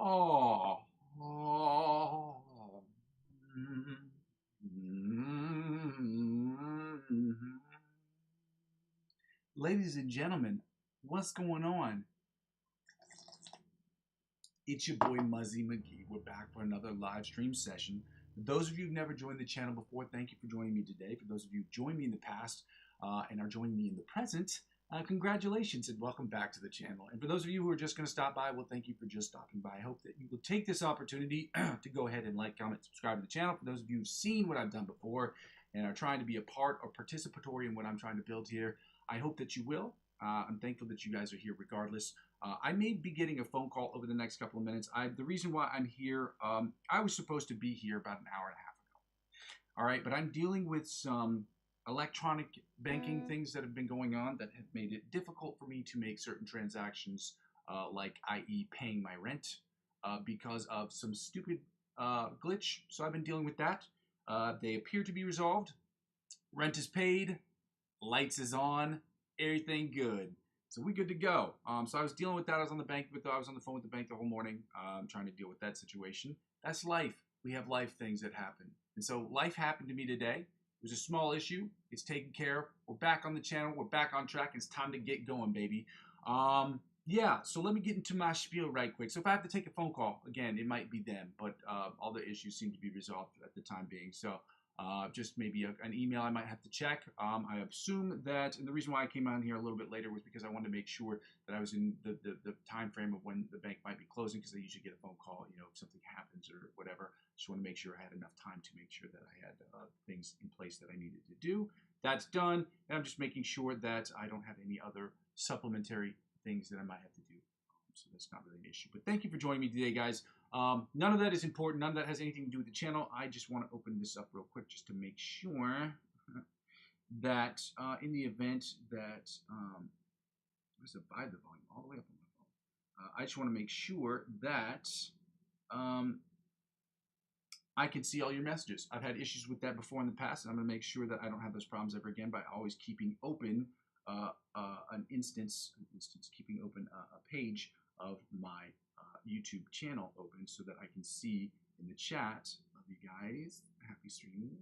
Oh. Oh. Ladies and gentlemen, what's going on? It's your boy Muzzy McGee. We're back for another live stream session. For those of you who've never joined the channel before, thank you for joining me today. For those of you who've joined me in the past and are joining me in the present, congratulations and welcome back to the channel. And for those of you who are just going to stop by, well, thank you for just stopping by. I hope that you will take this opportunity to go ahead and like, comment, subscribe to the channel. For those of you who've seen what I've done before and are trying to be a part or participatory in what I'm trying to build here, I hope that you will. I'm thankful that you guys are here regardless. I may be getting a phone call over the next couple of minutes. The reason why I'm here, I was supposed to be here about an hour and a half ago. All right, but I'm dealing with some electronic banking things that have been going on that have made it difficult for me to make certain transactions, like i.e. paying my rent because of some stupid glitch. So I've been dealing with that. They appear to be resolved. Rent is paid. Lights is on. Everything good. So we're good to go. So I was dealing with that. I was on the phone with the bank the whole morning, trying to deal with that situation. That's life. We have life things that happen. And so life happened to me today. It was a small issue. It's taken care of. We're back on the channel. We're back on track. It's time to get going, baby. Yeah, so let me get into my spiel right quick. So if I have to take a phone call, again, it might be them, but all the issues seem to be resolved at the time being. So just maybe an email I might have to check. I assume that, and the reason why I came on here a little bit later was because I wanted to make sure that I was in the time frame of when the bank might be closing, because I usually get a phone call, you know, if something happens or whatever. Just want to make sure I had enough time to make sure that I had things in place that I needed to do. That's done, and I'm just making sure that I don't have any other supplementary things that I might have to do. So that's not really an issue. But thank you for joining me today, guys. None of that is important. None of that has anything to do with the channel. I just want to open this up real quick just to make sure that in the event that let's buy the volume all the way up on my phone. I just want to make sure that I can see all your messages. I've had issues with that before in the past, and I'm going to make sure that I don't have those problems ever again by always keeping open keeping open a page of my YouTube channel open so that I can see in the chat. Love you guys. Happy streaming.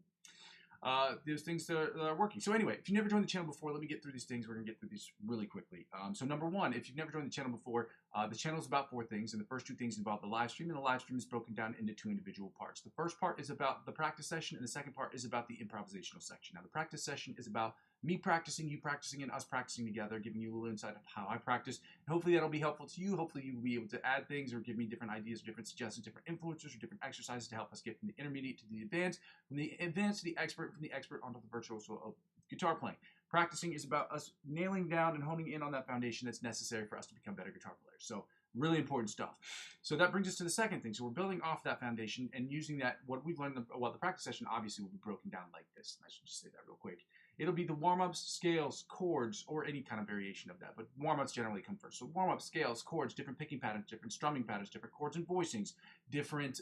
There's things that are working. So anyway, if you've never joined the channel before, let me get through these things. We're going to get through these really quickly. So number one, if you've never joined the channel before, the channel is about 4 things, and the first 2 things involve the live stream, and the live stream is broken down into 2 individual parts. The first part is about the practice session, and the second part is about the improvisational section. Now, the practice session is about me practicing, you practicing, and us practicing together, giving you a little insight of how I practice. And hopefully that'll be helpful to you. Hopefully you'll be able to add things or give me different ideas, or different suggestions, different influencers, or different exercises to help us get from the intermediate to the advanced, from the advanced to the expert, from the expert onto the virtuoso of guitar playing. Practicing is about us nailing down and honing in on that foundation that's necessary for us to become better guitar players. So really important stuff. So that brings us to the second thing. So we're building off that foundation and using that, what we've learned, well, the practice session obviously will be broken down like this. I should just say that real quick. It'll be the warm-ups, scales, chords, or any kind of variation of that, but warm-ups generally come first. So warm-ups, scales, chords, different picking patterns, different strumming patterns, different chords and voicings, different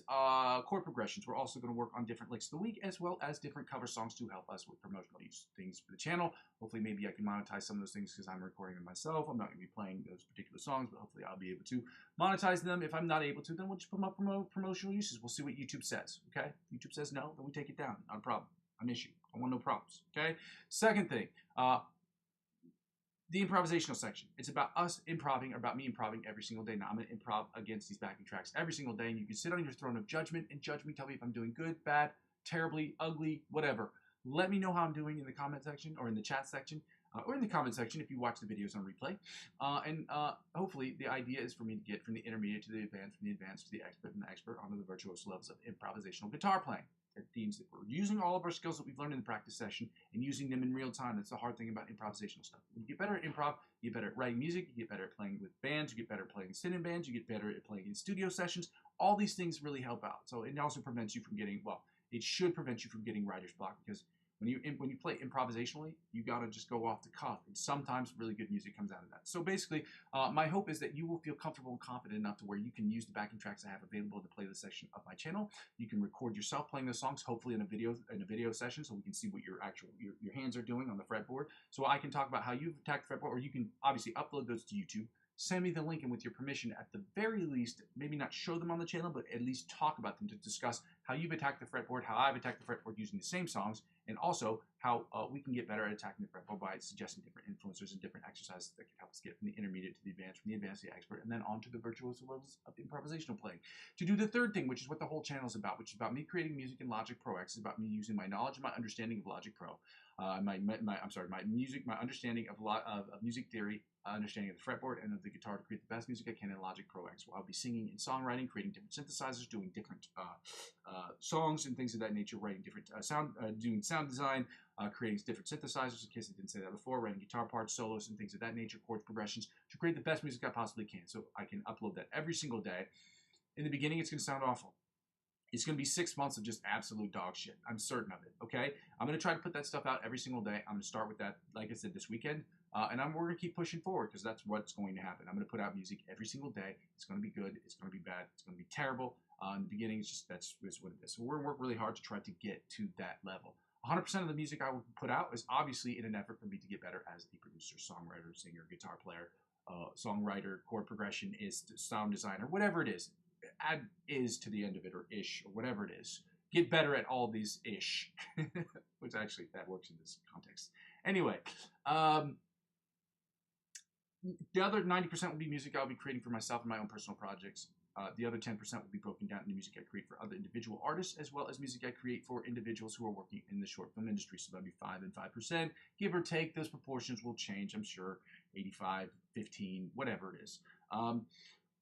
chord progressions. We're also going to work on different licks of the week, as well as different cover songs to help us with promotional use things for the channel. Hopefully maybe I can monetize some of those things because I'm recording them myself. I'm not going to be playing those particular songs, but hopefully I'll be able to monetize them. If I'm not able to, then we'll just promote promotional uses. We'll see what YouTube says, okay? If YouTube says no, then we take it down. Not a problem. An issue. I want no problems, okay? Second thing, the improvisational section. It's about us improving, or about me improving every single day. Now, I'm going to improv against these backing tracks every single day, and you can sit on your throne of judgment and judge me, tell me if I'm doing good, bad, terribly, ugly, whatever. Let me know how I'm doing in the comment section, or in the chat section, or in the comment section if you watch the videos on replay. Hopefully the idea is for me to get from the intermediate to the advanced, from the advanced to the expert, and the expert onto the virtuoso levels of improvisational guitar playing. That means that we're using all of our skills that we've learned in the practice session and using them in real time. That's the hard thing about improvisational stuff. When you get better at improv, you get better at writing music, you get better at playing with bands, you get better at playing sit-in bands, you get better at playing in studio sessions. All these things really help out. So it also prevents you from getting, well, it should prevent you from getting writer's block, because when you play improvisationally, you got to just go off the cuff, and sometimes really good music comes out of that. So basically, my hope is that you will feel comfortable and confident enough to where you can use the backing tracks I have available in the playlist section of my channel. You can record yourself playing those songs, hopefully in a video session, so we can see what your hands are doing on the fretboard. So I can talk about how you've attacked the fretboard, or you can obviously upload those to YouTube. send me the link, and with your permission, at the very least, maybe not show them on the channel, but at least talk about them to discuss how you've attacked the fretboard, how I've attacked the fretboard using the same songs, and also how we can get better at attacking the fretboard by suggesting different influencers and different exercises that can help us get from the intermediate to the advanced, from the advanced to the expert, and then on to the virtuoso levels of improvisational playing. To do the third thing, which is what the whole channel is about, which is about me creating music in Logic Pro X, is about me using my knowledge and my understanding of Logic Pro, my understanding of music theory, understanding of the fretboard and of the guitar to create the best music I can in Logic Pro X. Where I'll be singing and songwriting, creating different synthesizers, doing different songs and things of that nature, writing different doing sound design, creating different synthesizers, in case I didn't say that before, writing guitar parts, solos, and things of that nature, chord progressions, to create the best music I possibly can. So I can upload that every single day. In the beginning, it's going to sound awful. It's going to be 6 months of just absolute dog shit. I'm certain of it, okay? I'm going to try to put that stuff out every single day. I'm going to start with that, like I said, this weekend. And we're going to keep pushing forward because that's what's going to happen. I'm going to put out music every single day. It's going to be good. It's going to be bad. It's going to be terrible. In the beginning, it's just that's what it is. So we're going to work really hard to try to get to that level. 100% of the music I will put out is obviously in an effort for me to get better as a producer, songwriter, singer, guitar player, songwriter, chord progressionist, sound designer, whatever it is. Add is to the end of it, or ish, or whatever it is. Get better at all these ish, which actually that works in this context. Anyway, the other 90% will be music I'll be creating for myself and my own personal projects. The other 10% will be broken down into music I create for other individual artists, as well as music I create for individuals who are working in the short film industry. So that'll be 5 and 5%, give or take. Those proportions will change, I'm sure. 85, 15, whatever it is.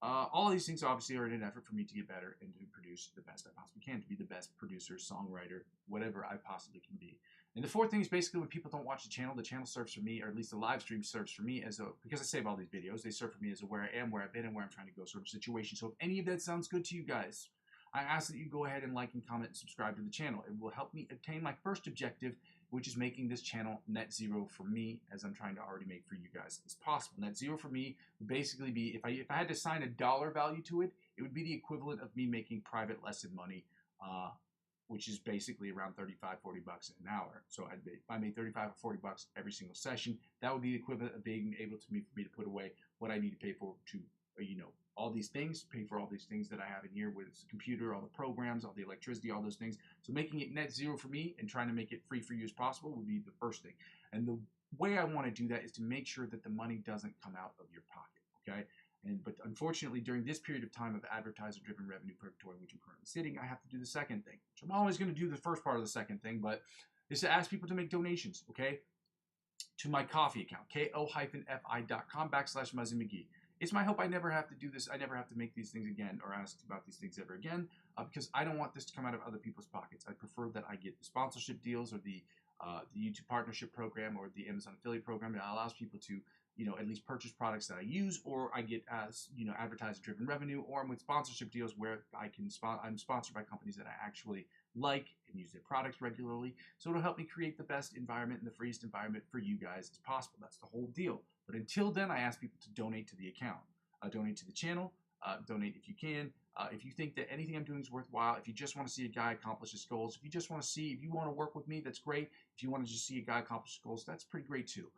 All of these things obviously are in an effort for me to get better and to produce the best I possibly can, to be the best producer, songwriter, whatever I possibly can be. And the fourth thing is basically when people don't watch the channel serves for me, or at least the live stream serves for me as a, because I save all these videos, they serve for me as a where I am, where I've been, and where I'm trying to go sort of situation. So if any of that sounds good to you guys, I ask that you go ahead and like and comment and subscribe to the channel. It will help me attain my first objective, which is making this channel net zero for me, as I'm trying to already make for you guys as possible. Net zero for me would basically be, if I had to assign a dollar value to it, it would be the equivalent of me making private lesson money, which is basically around 35, 40 bucks an hour. So if I made 35 or 40 bucks every single session, that would be the equivalent of being able for me to put away what I need to pay for to, all these things, pay for all these things that I have in here with the computer, all the programs, all the electricity, all those things. So making it net zero for me and trying to make it free for you as possible would be the first thing. And the way I want to do that is to make sure that the money doesn't come out of your pocket, okay? But unfortunately, during this period of time of advertiser-driven revenue purgatory, which I'm currently sitting, I have to do the second thing, which I'm always going to do the first part of the second thing, but is to ask people to make donations, okay, to my coffee account, ko-fi.com/Muzzy McGee. It's my hope I never have to do this. I never have to make these things again or ask about these things ever again, because I don't want this to come out of other people's pockets. I prefer that I get the sponsorship deals or the YouTube partnership program or the Amazon affiliate program that allows people to, at least purchase products that I use, or I get advertiser-driven revenue, or I'm with sponsorship deals where I'm sponsored by companies that I actually like and use their products regularly. So it'll help me create the best environment and the freest environment for you guys as possible. That's the whole deal. But until then, I ask people to donate to the account, donate to the channel, donate if you can. If you think that anything I'm doing is worthwhile, if you just want to see a guy accomplish his goals, if you want to work with me, that's great. If you want to just see a guy accomplish his goals, that's pretty great too.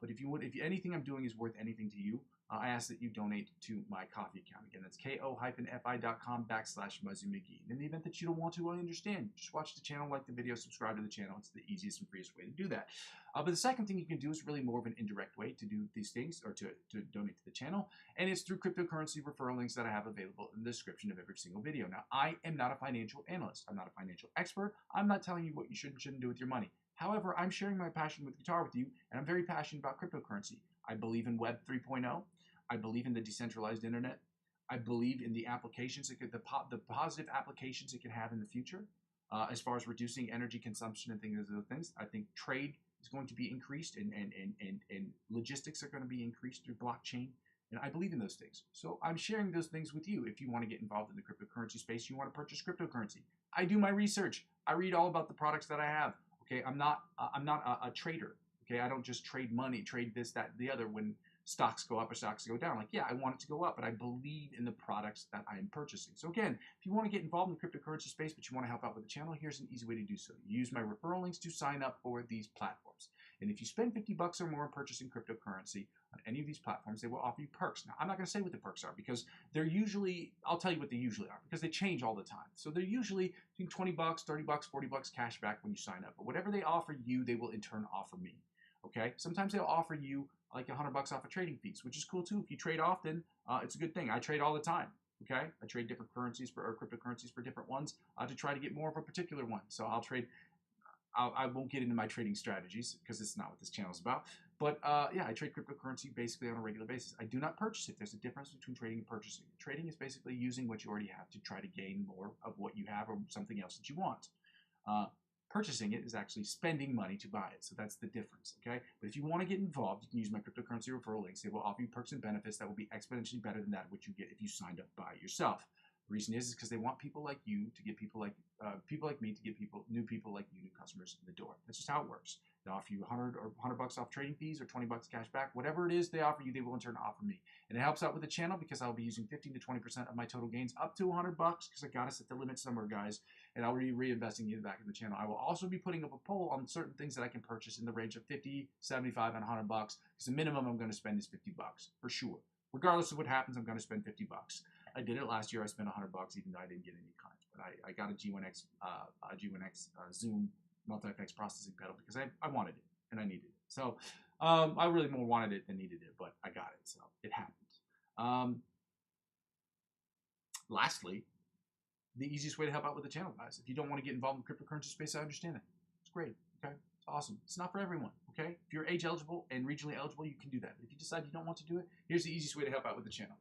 But if anything I'm doing is worth anything to you, I ask that you donate to my coffee account. Again, that's ko-fi.com/Muzzy McGee. In the event that you don't want to, I understand. Just watch the channel, like the video, subscribe to the channel. It's the easiest and freest way to do that. But the second thing you can do is really more of an indirect way to do these things, or to donate to the channel, and it's through cryptocurrency referral links that I have available in the description of every single video. Now, I am not a financial analyst. I'm not a financial expert. I'm not telling you what you should and shouldn't do with your money. However, I'm sharing my passion with guitar with you, and I'm very passionate about cryptocurrency. I believe in Web 3.0. I believe in the decentralized internet. I believe in the applications, the positive applications it can have in the future, as far as reducing energy consumption and things. I think trade is going to be increased, and logistics are going to be increased through blockchain. And I believe in those things. So I'm sharing those things with you. If you want to get involved in the cryptocurrency space, you want to purchase cryptocurrency. I do my research. I read all about the products that I have. Okay, I'm not a trader. Okay, I don't just trade money, trade this, that, the other when stocks go up or stocks go down. Like, yeah, I want it to go up, but I believe in the products that I am purchasing. So again, if you want to get involved in the cryptocurrency space, but you want to help out with the channel, here's an easy way to do so. Use my referral links to sign up for these platforms. And if you spend 50 bucks or more purchasing cryptocurrency on any of these platforms, they will offer you perks. Now, I'm not going to say what the perks are because they're usually, I'll tell you what they usually are because they change all the time. So they're usually between 20 bucks, 30 bucks, 40 bucks cash back when you sign up. But whatever they offer you, they will in turn offer me. Okay? Sometimes they'll offer you like 100 bucks off of trading fees, which is cool too. If you trade often, it's a good thing. I trade all the time. Okay, I trade different currencies or cryptocurrencies for different ones to try to get more of a particular one. So I'll trade. I won't get into my trading strategies because it's not what this channel is about. But yeah, I trade cryptocurrency basically on a regular basis. I do not purchase it. There's a difference between trading and purchasing. Trading is basically using what you already have to try to gain more of what you have or something else that you want. Purchasing it is actually spending money to buy it. So that's the difference, okay? But if you want to get involved, you can use my cryptocurrency referral links. They will offer you perks and benefits that will be exponentially better than that which you get if you signed up by yourself. The reason is because they want people like you to get people like me to get new people like you, new customers in the door. That's just how it works. They offer you 100 bucks off trading fees or 20 bucks cash back. Whatever it is they offer you, they will in turn offer me. And it helps out with the channel because I'll be using 15 to 20% of my total gains up to 100 bucks because I got to set the limit somewhere, guys. And I'll be reinvesting it back in the channel. I will also be putting up a poll on certain things that I can purchase in the range of 50, 75, and 100 bucks because the minimum I'm going to spend is 50 bucks for sure. Regardless of what happens, I'm going to spend 50 bucks. I did it last year. I spent 100 bucks even though I didn't get any clients. But I got a G1X Zoom multi-effects processing pedal because I wanted it and I needed it. So I really more wanted it than needed it, but I got it. So it happened. Lastly, the easiest way to help out with the channel, guys. If you don't want to get involved in the cryptocurrency space, I understand it. It's great. Okay. It's awesome. It's not for everyone. Okay. If you're age eligible and regionally eligible, you can do that. But if you decide you don't want to do it, here's the easiest way to help out with the channel.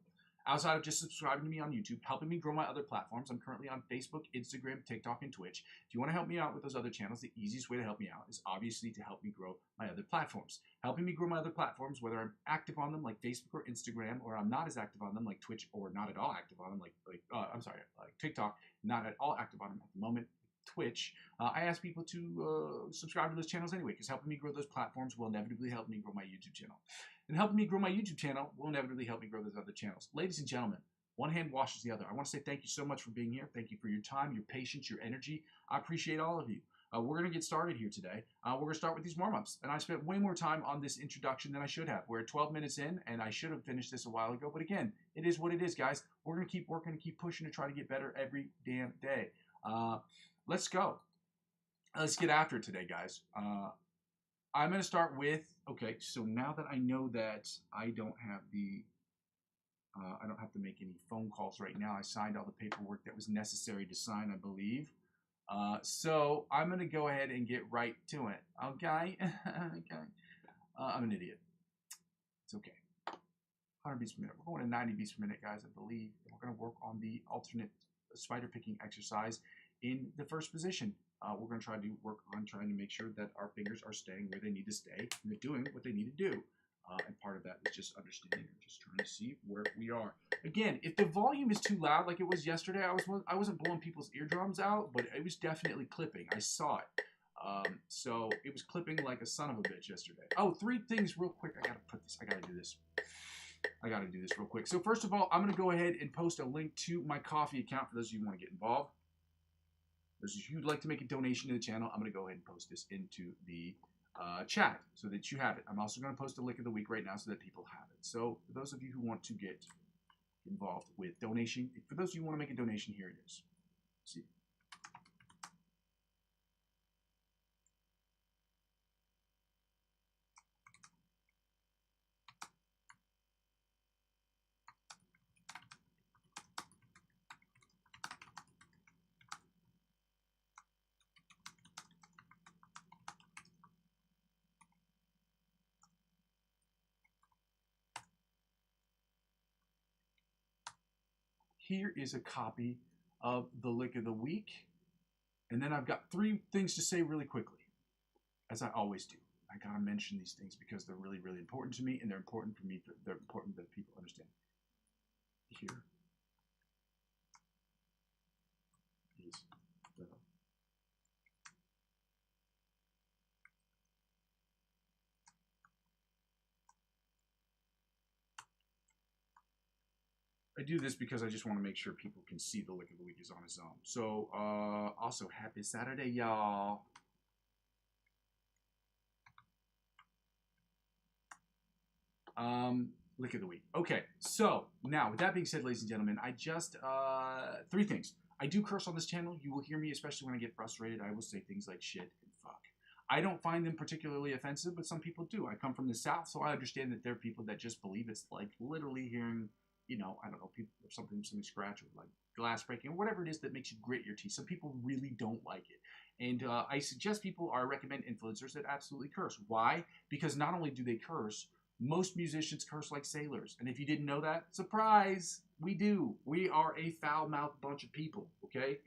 Outside of just subscribing to me on YouTube, helping me grow my other platforms, I'm currently on Facebook, Instagram, TikTok, and Twitch. If you want to help me out with those other channels, the easiest way to help me out is obviously to help me grow my other platforms. Helping me grow my other platforms, whether I'm active on them like Facebook or Instagram, or I'm not as active on them like Twitch, or not at all active on them like TikTok, not at all active on them at the moment. Twitch, I ask people to subscribe to those channels anyway, because helping me grow those platforms will inevitably help me grow my YouTube channel. And helping me grow my YouTube channel will inevitably help me grow those other channels. Ladies and gentlemen, one hand washes the other. I want to say thank you so much for being here. Thank you for your time, your patience, your energy. I appreciate all of you. We're going to get started here today. We're going to start with these warm-ups. And I spent way more time on this introduction than I should have. We're at 12 minutes in, and I should have finished this a while ago. But again, it is what it is, guys. We're going to keep working and keep pushing to try to get better every damn day. Let's go. Let's get after it today, guys. I'm going to start with, okay, so now that I know that I don't have to make any phone calls right now. I signed all the paperwork that was necessary to sign, I believe. So I'm going to go ahead and get right to it. Okay? Okay. I'm an idiot. It's okay. 100 beats per minute. We're going to 90 beats per minute, guys, I believe. We're going to work on the alternate spider picking exercise in the first position. We're going to try to work on trying to make sure that our fingers are staying where they need to stay and they're doing what they need to do. And part of that is just understanding and just trying to see where we are. Again, if the volume is too loud like it was yesterday, I wasn't blowing people's eardrums out, but it was definitely clipping. I saw it. So it was clipping like a son of a bitch yesterday. Oh, 3 things real quick. I got to do this real quick. So first of all, I'm going to go ahead and post a link to my Ko-fi account for those of you who want to get involved. Those of you who'd like to make a donation to the channel, I'm going to go ahead and post this into the chat so that you have it. I'm also going to post a link of the week right now so that people have it. So for those of you who want to get involved with donation, for those of you who want to make a donation, here it is. See. Here is a copy of the lick of the week. And then I've got 3 things to say really quickly, as I always do. I got to mention these things because they're really, really important to me, and they're important for me. They're important that people understand. Here is the I do this because I just want to make sure people can see the lick of the week is on its own. So, also, happy Saturday, y'all. Lick of the week. Okay, so now with that being said, ladies and gentlemen, I just 3 things. I do curse on this channel. You will hear me, especially when I get frustrated. I will say things like shit and fuck. I don't find them particularly offensive, but some people do. I come from the South, so I understand that there are people that just believe it's like literally hearing, you know, I don't know, people something scratch or like glass breaking or whatever it is that makes you grit your teeth. Some people really don't like it. And I suggest people, or I recommend influencers that absolutely curse. Why? Because not only do they curse, most musicians curse like sailors. And if you didn't know that, surprise, we do. We are a foul-mouthed bunch of people, okay?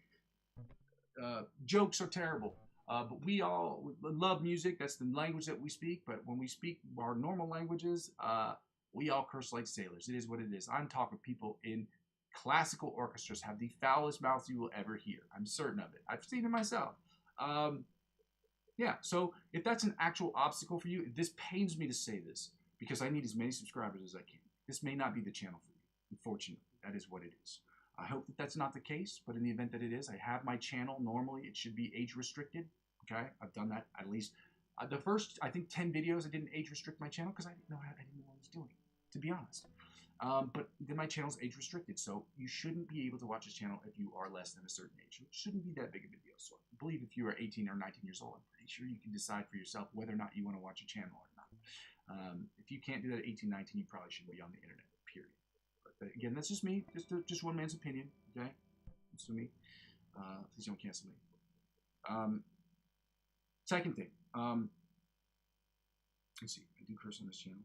Jokes are terrible. But we all love music. That's the language that we speak. But when we speak our normal languages, we all curse like sailors. It is what it is. I'm talking people in classical orchestras have the foulest mouths you will ever hear. I'm certain of it. I've seen it myself. Yeah, so if that's an actual obstacle for you, this pains me to say this because I need as many subscribers as I can. This may not be the channel for you. Unfortunately, that is what it is. I hope that that's not the case, but in the event that it is, I have my channel. Normally, it should be age restricted. Okay, I've done that at least. The first, I think, 10 videos, I didn't age restrict my channel because I didn't know what I was doing, to be honest. But then my channel's age restricted, so you shouldn't be able to watch this channel if you are less than a certain age. It shouldn't be that big of a deal. So I believe if you are 18 or 19 years old, I'm pretty sure you can decide for yourself whether or not you want to watch a channel or not. If you can't do that at 18, 19, you probably shouldn't be on the internet, period. But again, that's just me, just one man's opinion, okay? It's me. Please don't cancel me. Second thing, let's see, I do curse on this channel.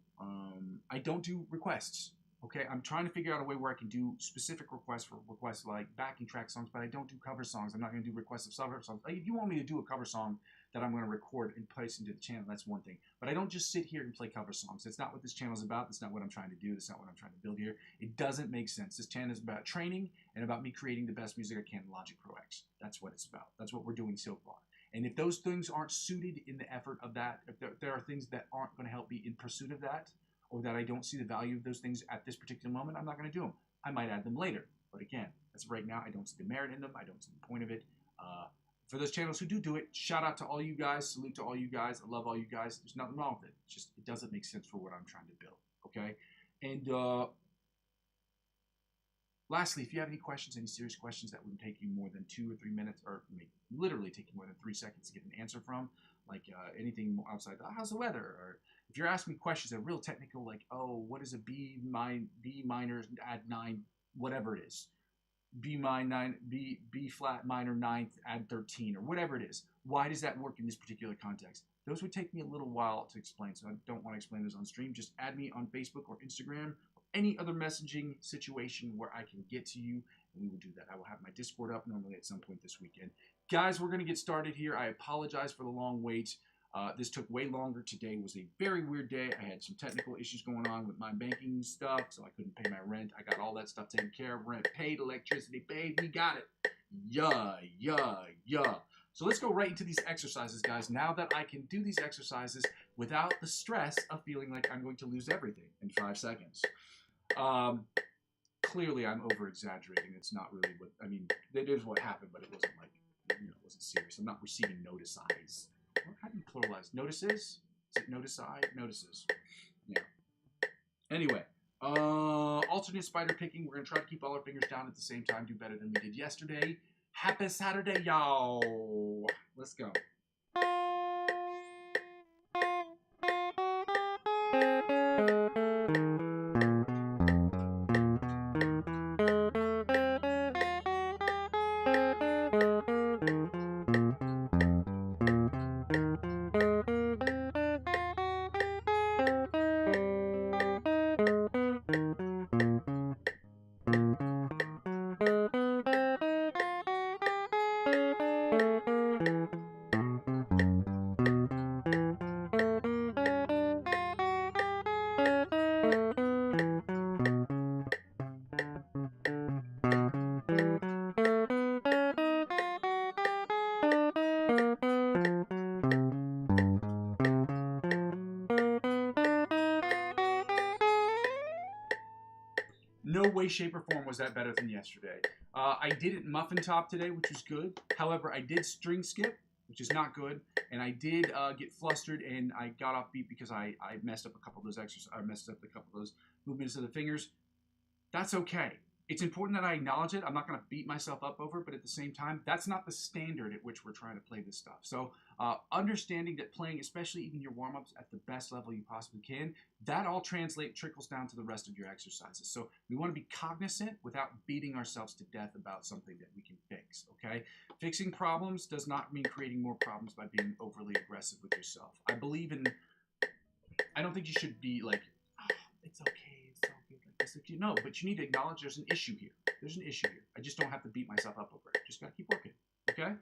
I don't do requests. Okay, I'm trying to figure out a way where I can do specific requests for requests like backing track songs, but I don't do cover songs. I'm not going to do requests of cover songs. Like, if you want me to do a cover song that I'm going to record and place into the channel, that's one thing. But I don't just sit here and play cover songs. That's not what this channel is about. That's not what I'm trying to do. That's not what I'm trying to build here. It doesn't make sense. This channel is about training and about me creating the best music I can in Logic Pro X. That's what it's about. That's what we're doing so far. And if those things aren't suited in the effort of that, if there are things that aren't going to help me in pursuit of that, or that I don't see the value of those things at this particular moment, I'm not going to do them. I might add them later. But again, as of right now, I don't see the merit in them. I don't see the point of it. For those channels who do it, shout out to all you guys. Salute to all you guys. I love all you guys. There's nothing wrong with it. It's just, it doesn't make sense for what I'm trying to build. Okay? And lastly, if you have any questions, any serious questions that would take you more than 2 or 3 minutes, or literally take you more than 3 seconds to get an answer from, like anything outside, how's the weather? Or if you're asking me questions that are real technical, like, oh, what is a B minor add 9, whatever it is, B flat minor 9th add 13, or whatever it is. Why does that work in this particular context? Those would take me a little while to explain, so I don't want to explain those on stream. Just add me on Facebook or Instagram, or any other messaging situation where I can get to you, and we will do that. I will have my Discord up normally at some point this weekend. Guys, we're going to get started here. I apologize for the long wait. This took way longer. Today was a very weird day. I had some technical issues going on with my banking stuff, so I couldn't pay my rent. I got all that stuff taken care of. Rent paid, electricity paid. We got it. Yeah. So let's go right into these exercises, guys. Now that I can do these exercises without the stress of feeling like I'm going to lose everything in 5 seconds. Clearly, I'm over-exaggerating. It's not really what, I mean, that is what happened, but it wasn't like, you know, it wasn't serious. I'm not receiving notices. How do you pluralize? Notices? Is it notice-I? Notices. Yeah. Anyway, alternate spider picking. We're going to try to keep all our fingers down at the same time, do better than we did yesterday. Happy Saturday, y'all. Let's go. No way, shape, or form was that better than yesterday. I didn't muffin top today, which was good. However, I did string skip, which is not good. And I did get flustered, and I got off beat because I messed up a couple of those exercises. I messed up a couple of those movements of the fingers. That's okay. It's important that I acknowledge it. I'm not going to beat myself up over it, but at the same time, that's not the standard at which we're trying to play this stuff. So understanding that playing, especially even your warm-ups at the best level you possibly can, that all trickles down to the rest of your exercises. So we want to be cognizant without beating ourselves to death about something that we can fix, okay? Fixing problems does not mean creating more problems by being overly aggressive with yourself. I don't think you should be like, oh, it's okay. No, but you need to acknowledge there's an issue here. There's an issue here. I just don't have to beat myself up over it. Just got to keep working, okay?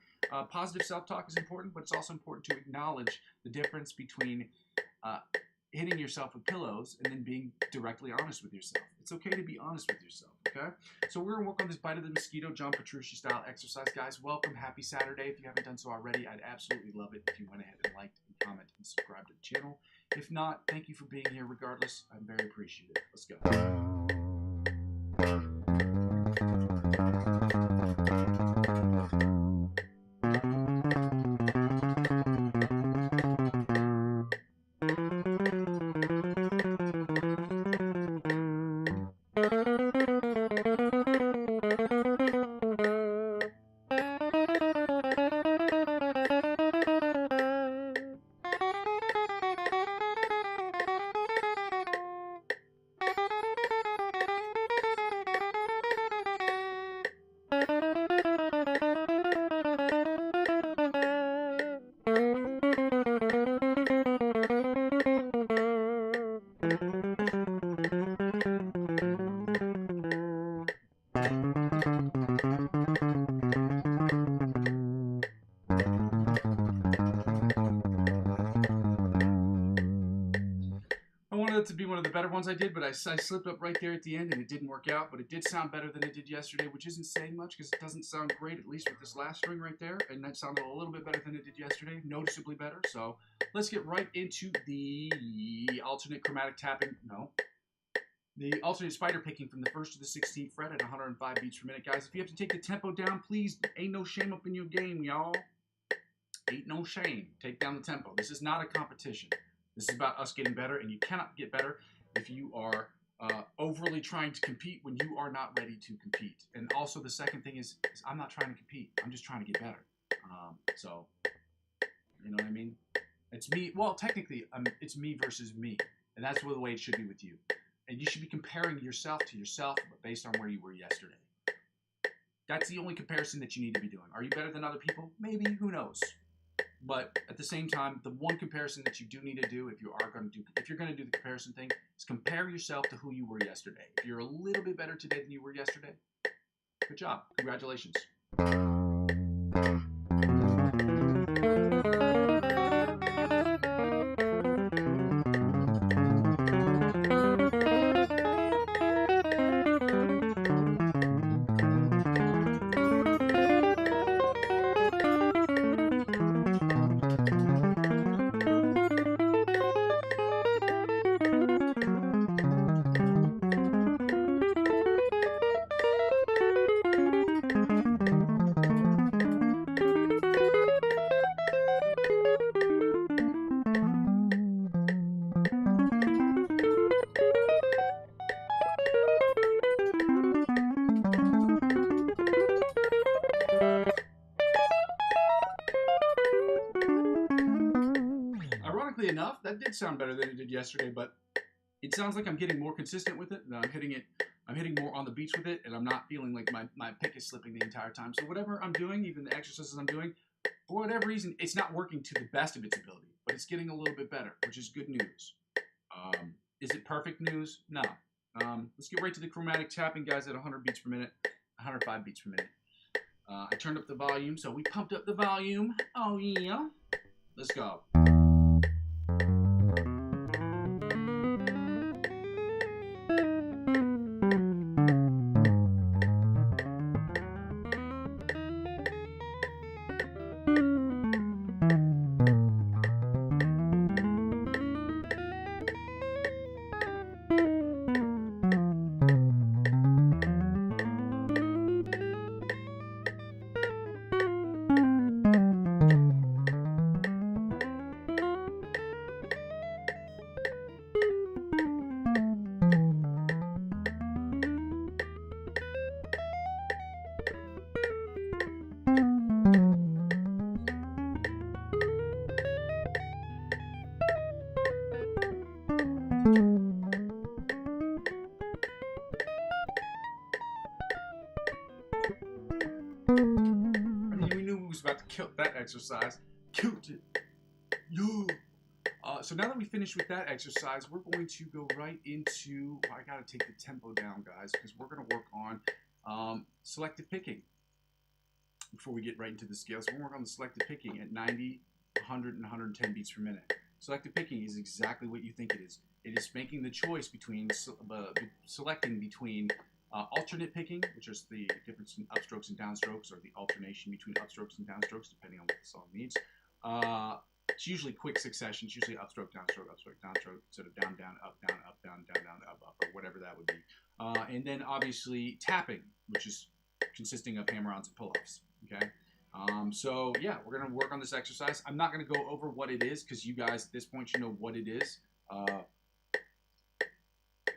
Positive self-talk is important, but it's also important to acknowledge the difference between hitting yourself with pillows and then being directly honest with yourself. It's okay to be honest with yourself, okay? So we're going to work on this Bite of the Mosquito, John Petrucci style exercise. Guys, welcome. Happy Saturday. If you haven't done so already, I'd absolutely love it if you went ahead and liked and comment and subscribed to the channel. If not, thank you for being here regardless. I'm very appreciative. Let's go. To be one of the better ones I did, but I slipped up right there at the end and it didn't work out, but it did sound better than it did yesterday, which isn't saying much because it doesn't sound great, at least with this last string right there, and that sounded a little bit better than it did yesterday, noticeably better. So let's get right into the alternate chromatic tapping, the alternate spider picking from the 1st to the 16th fret at 105 beats per minute. Guys, if you have to take the tempo down, please, ain't no shame up in your game, y'all. Ain't no shame. Take down the tempo. This is not a competition. This is about us getting better, and you cannot get better if you are overly trying to compete when you are not ready to compete. And also the second thing is I'm not trying to compete. I'm just trying to get better. So, you know what I mean? It's me. Well, technically, it's me versus me. And that's the way it should be with you. And you should be comparing yourself to yourself, but based on where you were yesterday. That's the only comparison that you need to be doing. Are you better than other people? Maybe. Who knows? But at the same time, the one comparison that you do need to do if you're going to do the comparison thing is compare yourself to who you were yesterday. If you're a little bit better today than you were yesterday, good job. Congratulations. Enough, that did sound better than it did yesterday, but it sounds like I'm getting more consistent with it, and I'm hitting more on the beats with it, and I'm not feeling like my pick is slipping the entire time. So whatever I'm doing, even the exercises I'm doing, for whatever reason, it's not working to the best of its ability, but it's getting a little bit better, which is good news. Is it perfect news? No. Let's get right to the chromatic tapping, guys, at 100 beats per minute, 105 beats per minute. I turned up the volume, so we pumped up the volume. Oh, yeah. Let's go. I mean, we knew we was about to kill that exercise. Killed it. Yo. So now that we finished with that exercise, we're going to go right into, I gotta take the tempo down, guys, because we're gonna work on selective picking. Before we get right into the scales, we're gonna work on the selective picking at 90, 100, and 110 beats per minute. Selective picking is exactly what you think it is. It is making the choice between, selecting between alternate picking, which is the difference in upstrokes and downstrokes, or the alternation between upstrokes and downstrokes, depending on what the song needs. It's usually quick succession. It's usually upstroke, downstroke, upstroke, downstroke, instead of down, down, up, down, up, down, down, down, up, up, or whatever that would be. And then obviously tapping, which is consisting of hammer-ons and pull-offs. Okay. So yeah, we're gonna work on this exercise. I'm not gonna go over what it is because you guys at this point you know what it is.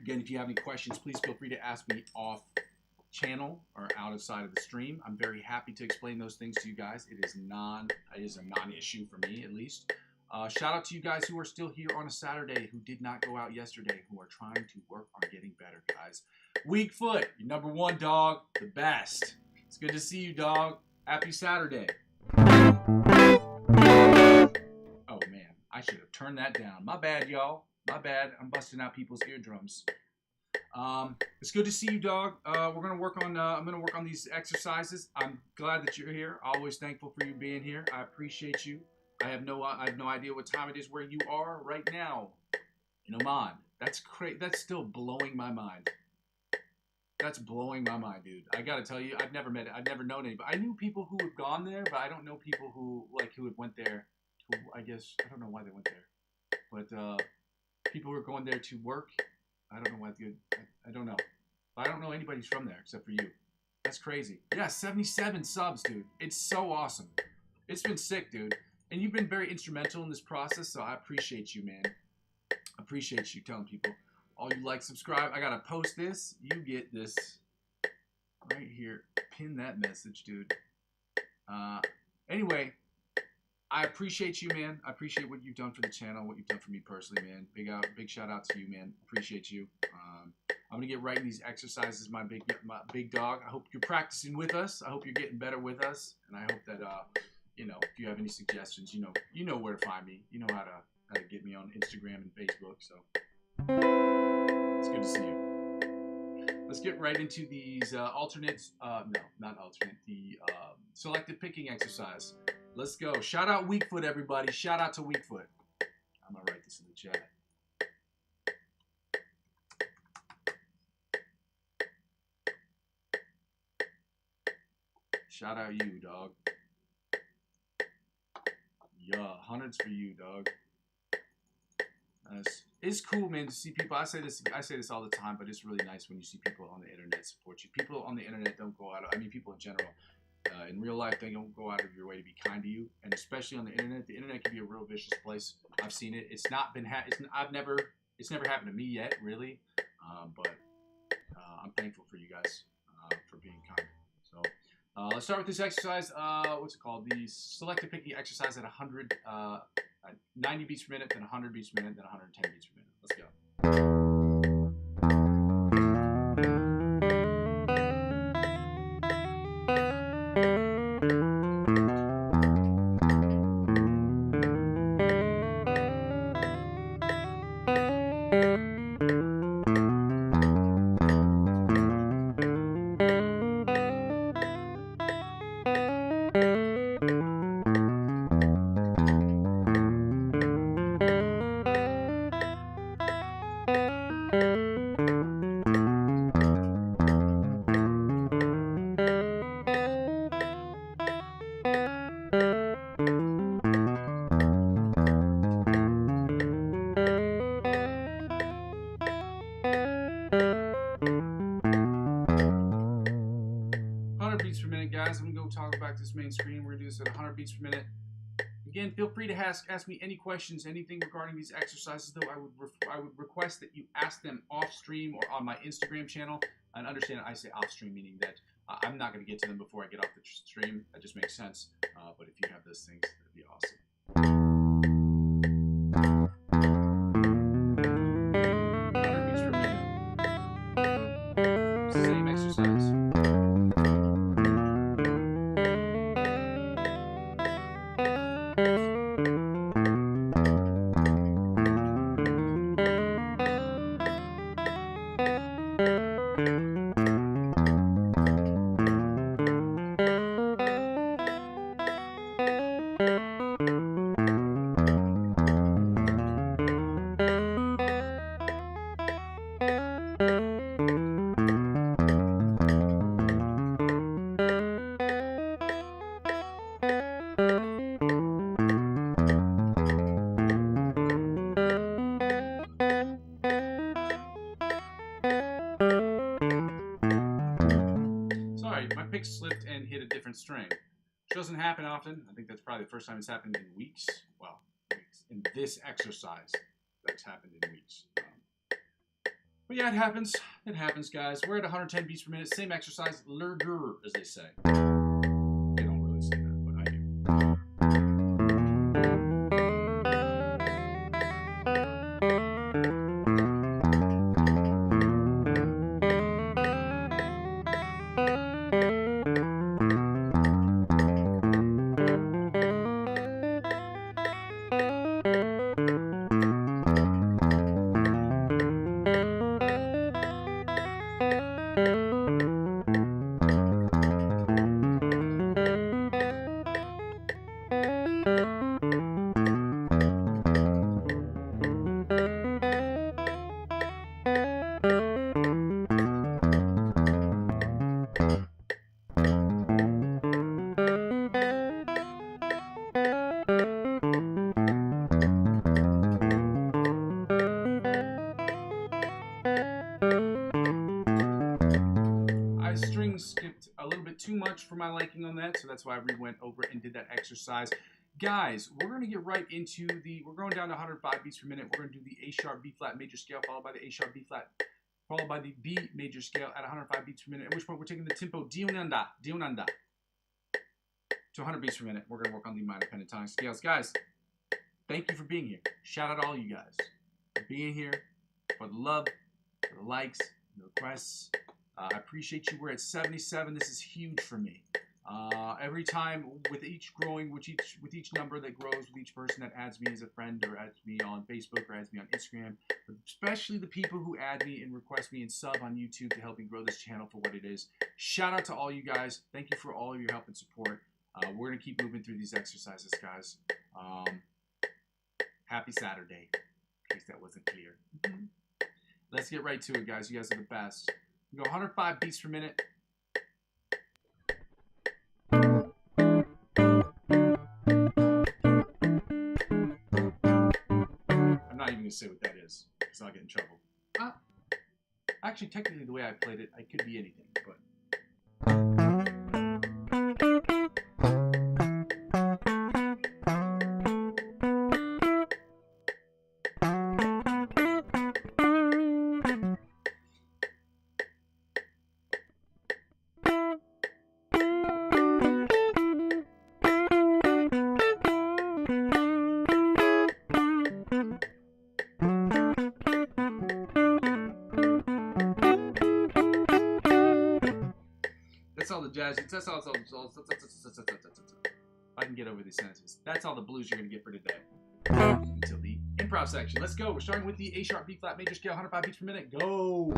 Again, if you have any questions, please feel free to ask me off channel or outside of the stream. I'm very happy to explain those things to you guys. It is a non-issue for me, at least. Shout out to you guys who are still here on a Saturday, who did not go out yesterday, who are trying to work on getting better, guys. Weak Foot, your number one dog, the best. It's good to see you, dog. Happy Saturday. Oh man, I should have turned that down. My bad, y'all. My bad. I'm busting out people's eardrums. It's good to see you, dog. We're gonna work on. I'm gonna work on these exercises. I'm glad that you're here. Always thankful for you being here. I appreciate you. I have no idea what time it is where you are right now in Oman. That's crazy. That's still blowing my mind. That's blowing my mind, dude. I gotta tell you, I've never known anybody. I knew people who have gone there, but I don't know people who had went there. I guess I don't know why they went there, but people who are going there to work. I don't know why. I don't know. I don't know anybody's from there except for you. That's crazy. Yeah, 77 subs, dude. It's so awesome. It's been sick, dude. And you've been very instrumental in this process, so I appreciate you, man. I appreciate you telling people. All you like, subscribe. I gotta post this. You get this right here. Pin that message, dude. Anyway, I appreciate you, man. I appreciate what you've done for the channel, what you've done for me personally, man. Big shout out to you, man. Appreciate you. I'm gonna get right in these exercises, my big dog. I hope you're practicing with us. I hope you're getting better with us, and I hope that you know, if you have any suggestions, you know where to find me. You know how to get me on Instagram and Facebook. So. It's good to see you. Let's get right into these alternates. No, not alternate. The selective picking exercise. Let's go. Shout out Weak Foot, everybody. Shout out to Weak Foot. I'm going to write this in the chat. Shout out you, dog. Yeah, hundreds for you, dog. It's cool, man, to see people. I say this all the time, but it's really nice when you see people on the internet support you. People on the internet don't go out. I mean, people in general, in real life, they don't go out of your way to be kind to you, and especially on the internet. The internet can be a real vicious place. I've seen it. It's not been. It's never happened to me yet, really. But I'm thankful for you guys for being kind. So let's start with this exercise. What's it called? The selective picking exercise at 90 beats per minute, then 100 beats per minute, then 110 beats per minute. Let's go. 100 beats per minute, guys. I'm gonna go talk back to this main screen. We're gonna do this at 100 beats per minute. Again, feel free to ask me any questions, anything regarding these exercises. Though I would request that you ask them off stream or on my Instagram channel. And understand, I say off stream meaning that I'm not gonna get to them before I get off the stream. That just makes sense. But if you have those things, that'd be awesome. Same exercise. Sorry, my pick slipped and hit a different string. Which doesn't happen often. I think that's probably the first time it's happened in weeks. Well, weeks. In this exercise, that's happened in weeks. But yeah, it happens. It happens, guys. We're at 110 beats per minute. Same exercise, lerger, as they say. They don't really say that, but I do. String skipped a little bit too much for my liking on that, so that's why I went over and did that exercise. Guys, we're going to get right into we're going down to 105 beats per minute. We're going to do the A sharp B flat major scale, followed by the A sharp B flat, followed by the B major scale at 105 beats per minute, at which point we're taking the tempo Dionanda to 100 beats per minute. We're going to work on the minor pentatonic scales. Guys, thank you for being here. Shout out to all you guys for being here, for the love, for the likes, the requests. I appreciate you. We're at 77. This is huge for me. Every time, with each number that grows, with each person that adds me as a friend or adds me on Facebook or adds me on Instagram, but especially the people who add me and request me and sub on YouTube to help me grow this channel for what it is. Shout out to all you guys. Thank you for all of your help and support. We're going to keep moving through these exercises, guys. Happy Saturday, in case that wasn't clear. Let's get right to it, guys. You guys are the best. We go 105 beats per minute. I'm not even going to say what that is, because I'll get in trouble. Actually, technically, the way I played it, I could be anything, but... That's all the jazz. That's all. I can get over these sentences. That's all the blues you're going to get for today. Until the improv section. Let's go. We're starting with the A sharp B flat major scale, 105 beats per minute. Go.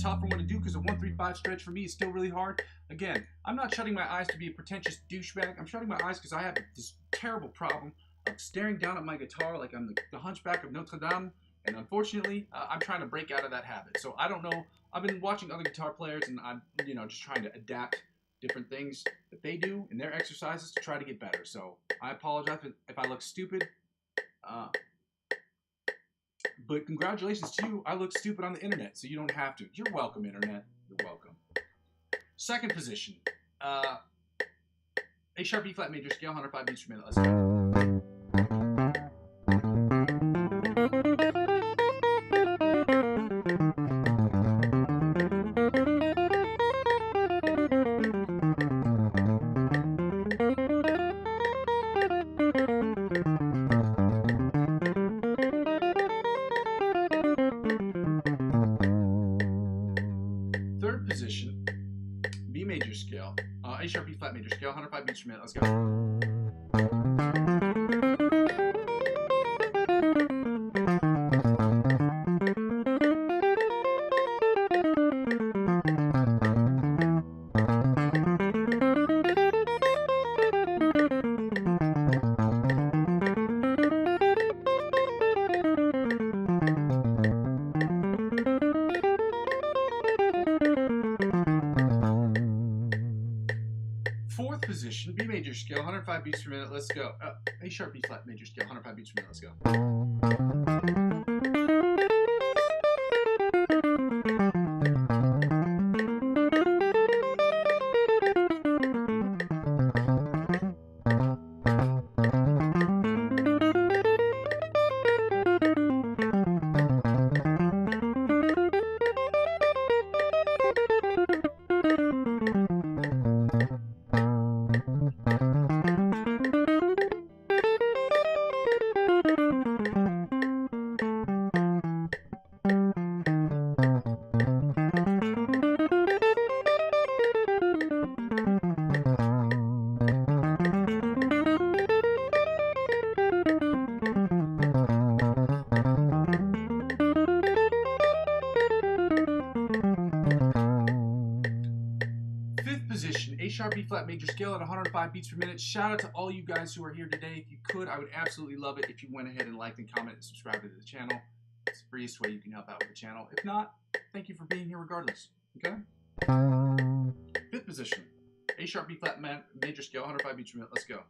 Tougher one to do because a 1-3-5 stretch for me is still really hard. Again, I'm not shutting my eyes to be a pretentious douchebag. I'm shutting my eyes because I have this terrible problem of staring down at my guitar like I'm the hunchback of Notre Dame And unfortunately, I'm trying to break out of that habit. So I don't know. I've been watching other guitar players, and I'm, just trying to adapt different things that they do in their exercises to try to get better. So I apologize if I look stupid. But congratulations to you. I look stupid on the internet, so you don't have to. You're welcome, internet. You're welcome. Second position. A sharp B flat major scale, 105 beats per minute. Let's go. Third position, B major scale, A sharp B flat major scale, 105 beats per minute. Let's go. Fourth position, B major scale, 105 beats per minute. Let's go. A sharp B flat major scale, 105 beats per minute. Let's go. Position, A sharp B flat major scale at 105 beats per minute. Shout out to all you guys who are here today. If you could, I would absolutely love it if you went ahead and liked and commented and subscribed to the channel. It's the freest way you can help out with the channel. If not, thank you for being here regardless. Okay? Fifth position, A sharp B flat major scale, 105 beats per minute. Let's go.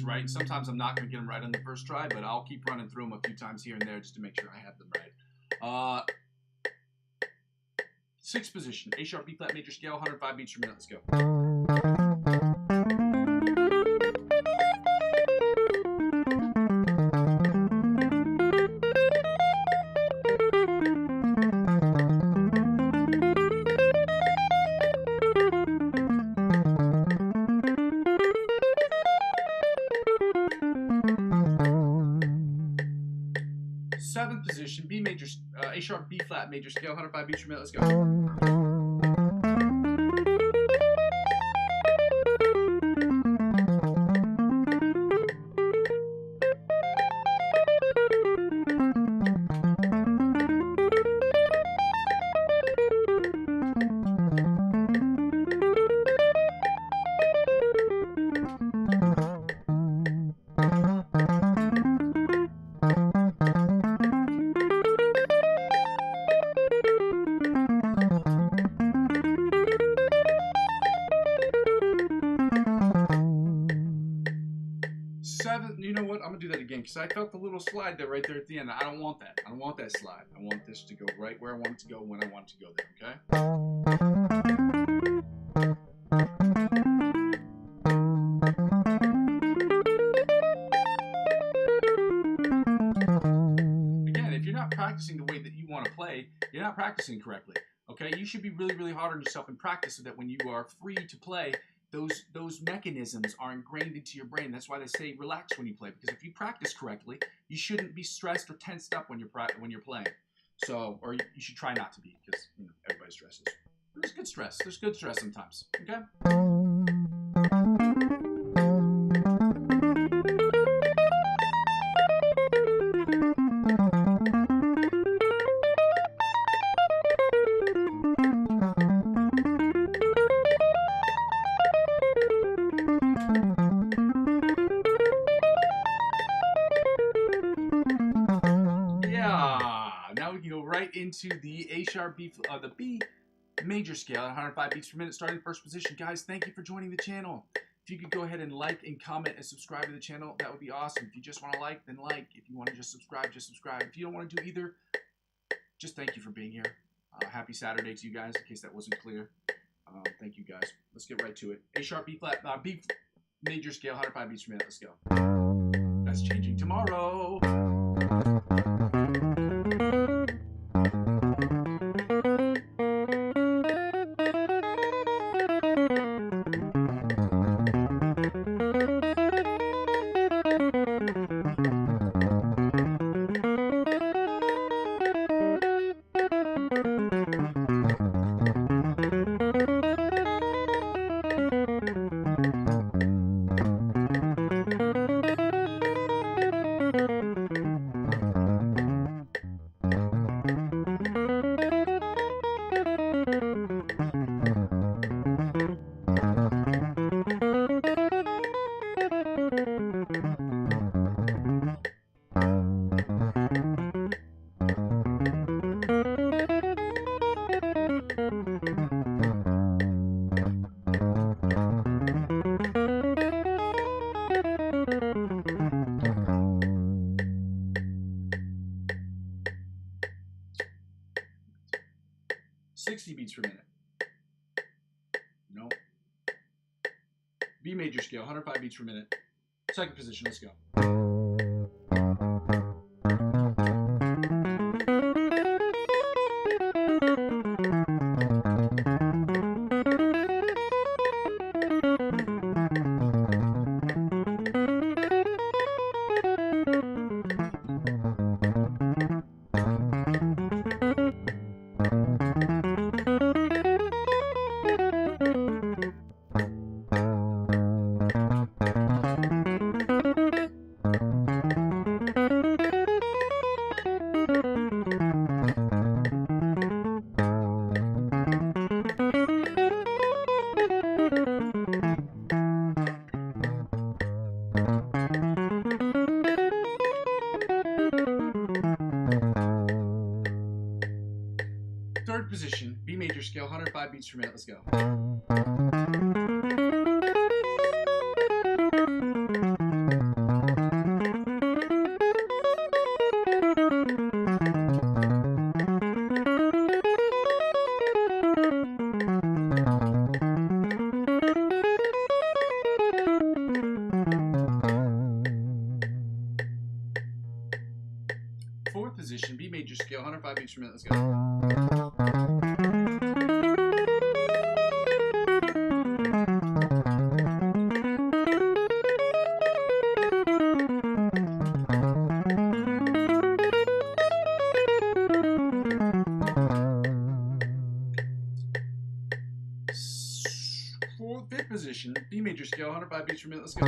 Right. Sometimes I'm not going to get them right on the first try, but I'll keep running through them a few times here and there just to make sure I have them right. Sixth position, A sharp B flat major scale, 105 beats per minute. Let's go. Seventh position, B major, A sharp B flat major scale, 105 beats per minute. Let's go. I felt the little slide there right there at the end. I don't want that. I don't want that slide. I want this to go right where I want it to go when I want it to go there, okay? Again, if you're not practicing the way that you want to play, you're not practicing correctly, okay? You should be really, really hard on yourself and practice so that when you are free to play, those mechanisms are ingrained into your brain. That's why they say relax when you play, because if you practice correctly, you shouldn't be stressed or tensed up when you're playing. So, or you should try not to be, because you know everybody stresses. There's good stress. There's good stress sometimes. Okay. Now we can go right into the A sharp B, the B major scale at 105 beats per minute, starting in first position. Guys, thank you for joining the channel. If you could go ahead and like and comment and subscribe to the channel, that would be awesome. If you just want to like, then like. If you want to just subscribe, just subscribe. If you don't want to do either, just thank you for being here. Happy Saturday to you guys, in case that wasn't clear. Thank you guys. Let's get right to it. A sharp B flat, B major scale, 105 beats per minute. Let's go. That's changing tomorrow. Beats per minute. No. B major scale, 105 beats per minute. Second position, let's go. Third position, B major scale, 105 beats per minute. Let's go. Fourth position, B major scale, 105 beats per minute. Let's go. Fifth position, B major scale, 105 beats per minute. Let's go.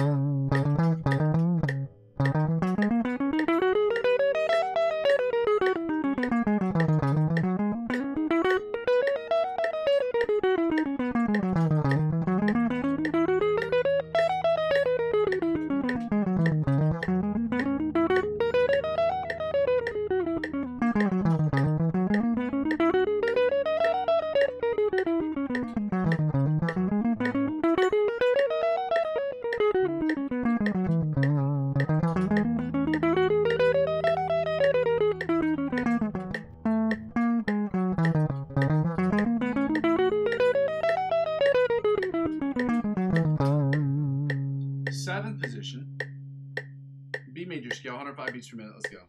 beats per minute. Let's go.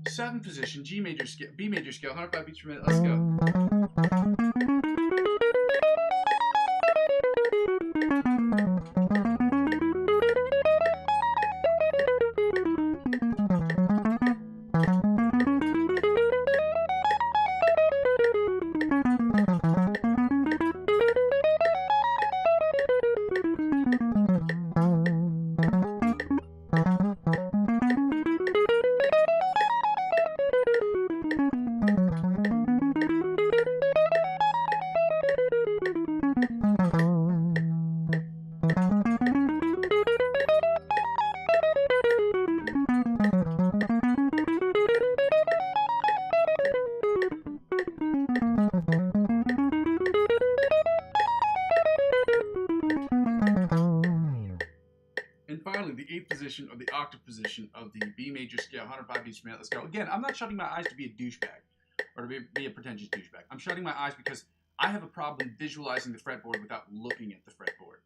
Seventh position, G major scale, B major scale, 105 beats per minute. Let's go. And finally, the eighth position, or the octave position of the B major scale, 105 beats per minute. Let's go. Again, I'm not shutting my eyes to be a douchebag or to be a pretentious douchebag. I'm shutting my eyes because I have a problem visualizing the fretboard without looking at the fretboard.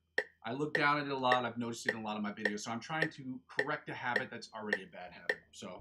I look down at it a lot. I've noticed it in a lot of my videos. So I'm trying to correct a habit that's already a bad habit. So.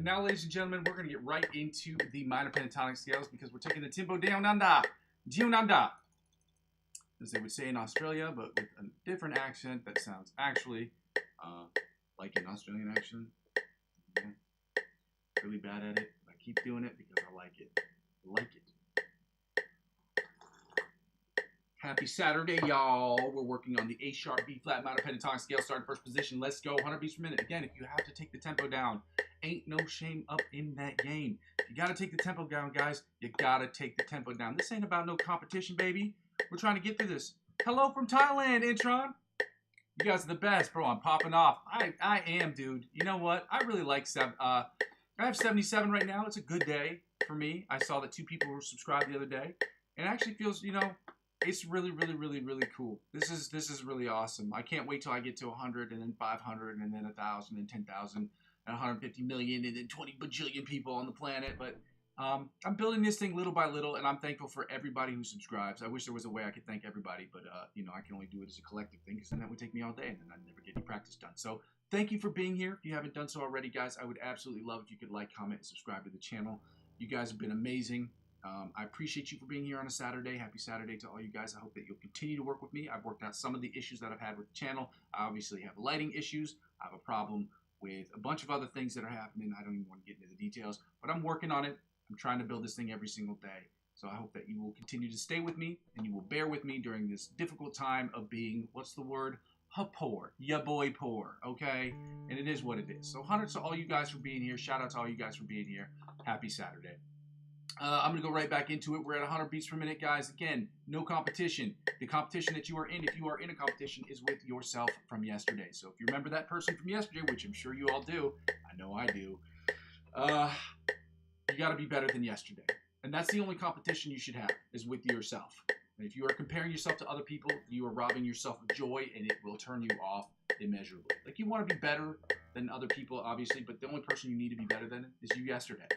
Now, ladies and gentlemen, we're going to get right into the minor pentatonic scales because we're taking the tempo down under, as they would say in Australia, but with a different accent that sounds actually like an Australian accent. Yeah. Really bad at it, but I keep doing it because I like it. Happy Saturday, y'all. We're working on the A sharp B flat minor pentatonic scale, starting first position. Let's go, 100 beats per minute. Again, if you have to take the tempo down, ain't no shame up in that game. You gotta take the tempo down, guys. You gotta take the tempo down. This ain't about no competition, baby. We're trying to get through this. Hello from Thailand, Intron. You guys are the best, bro. I'm popping off. I am, dude. You know what? I really like I have 77 right now. It's a good day for me. I saw that 2 people were subscribed the other day. And it actually feels, you know, it's really, really, really, really cool. This is really awesome. I can't wait till I get to 100 and then 500 and then 1,000 and 10,000 and 150 million and then 20 bajillion people on the planet. But I'm building this thing little by little, and I'm thankful for everybody who subscribes. I wish there was a way I could thank everybody, but you know, I can only do it as a collective thing because then that would take me all day and then I'd never get any practice done. So thank you for being here. If you haven't done so already, guys, I would absolutely love if you could like, comment, and subscribe to the channel. You guys have been amazing. I appreciate you for being here on a Saturday. Happy Saturday to all you guys. I hope that you'll continue to work with me. I've worked out some of the issues that I've had with the channel. I obviously have lighting issues. I have a problem with a bunch of other things that are happening. I don't even want to get into the details, but I'm working on it. I'm trying to build this thing every single day. So I hope that you will continue to stay with me and you will bear with me during this difficult time of being, what's the word? Poor. Ya boy poor, okay? And it is what it is. So hundreds to all you guys for being here. Shout out to all you guys for being here. Happy Saturday. I'm going to go right back into it. We're at 100 beats per minute, guys. Again, no competition. The competition that you are in, if you are in a competition, is with yourself from yesterday. So if you remember that person from yesterday, which I'm sure you all do, I know I do, you got to be better than yesterday. And that's the only competition you should have, is with yourself. And if you are comparing yourself to other people, you are robbing yourself of joy, and it will turn you off immeasurably. Like, you want to be better than other people, obviously, but the only person you need to be better than is you yesterday.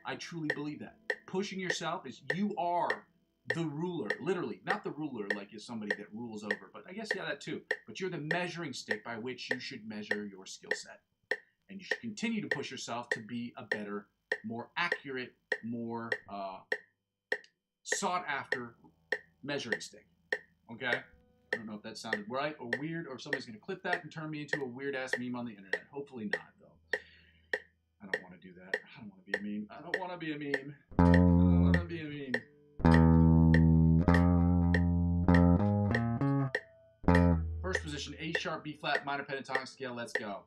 I truly believe that. Pushing yourself is, you are the ruler, literally. Not the ruler like is somebody that rules over, but I guess, yeah, that too. But you're the measuring stick by which you should measure your skill set. And you should continue to push yourself to be a better, more accurate, more sought-after measuring stick. Okay? I don't know if that sounded right or weird, or if somebody's going to clip that and turn me into a weird-ass meme on the internet. Hopefully not, though. I don't want to do that. I don't want to be a meme. I don't want to be a meme. I don't want to be a meme. First position, A sharp, B flat, minor pentatonic scale. Let's go.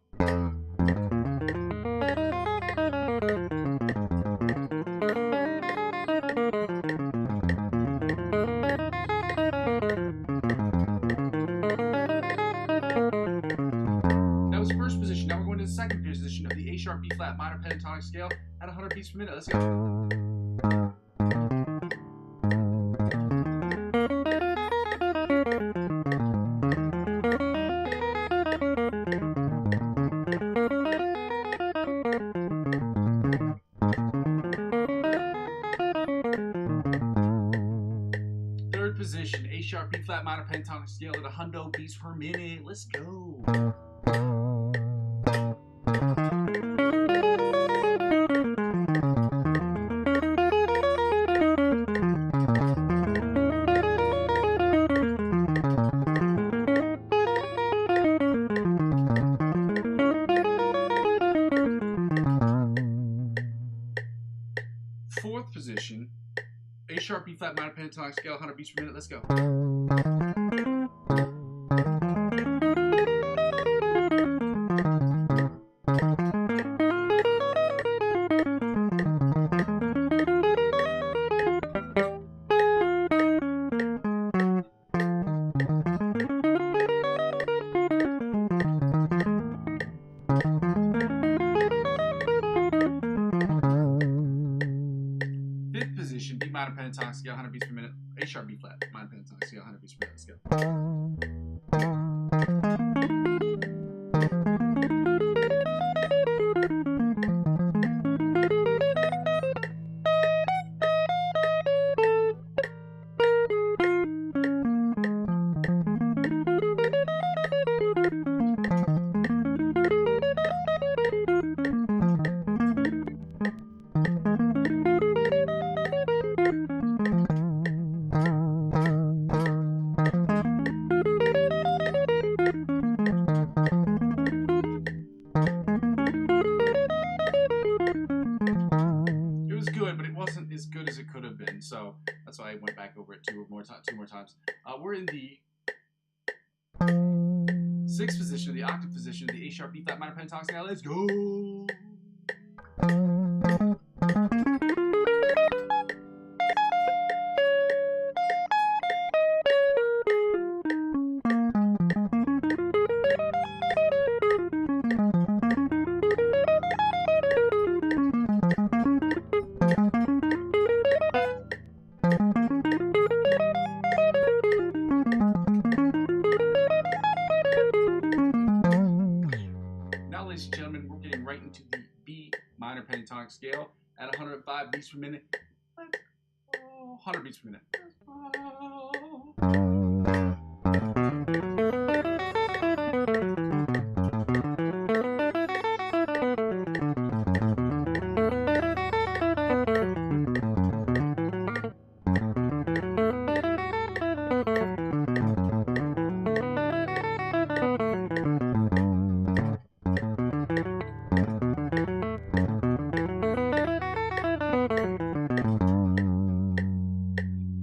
Second position of the A sharp, B flat, minor pentatonic scale at 100 beats per minute. Let's go. Third position, A sharp, B flat, minor pentatonic scale at 100 beats per minute. Let's go. Fourth position, A sharp, B flat, minor pentatonic scale, 100 beats per minute. Let's go. B minor pentatonic scale, 100 beats per minute. A sharp, B flat, minor pentatonic scale, 100 beats per minute. Let's go. As good as it could have been, so that's why I went back over it two more times. We're in the sixth position, the octave position, the A sharp, B flat, minor pentatonic scale. Let's go. Ladies and gentlemen, we're getting right into the B minor pentatonic scale at 105 beats per minute. 100 beats per minute.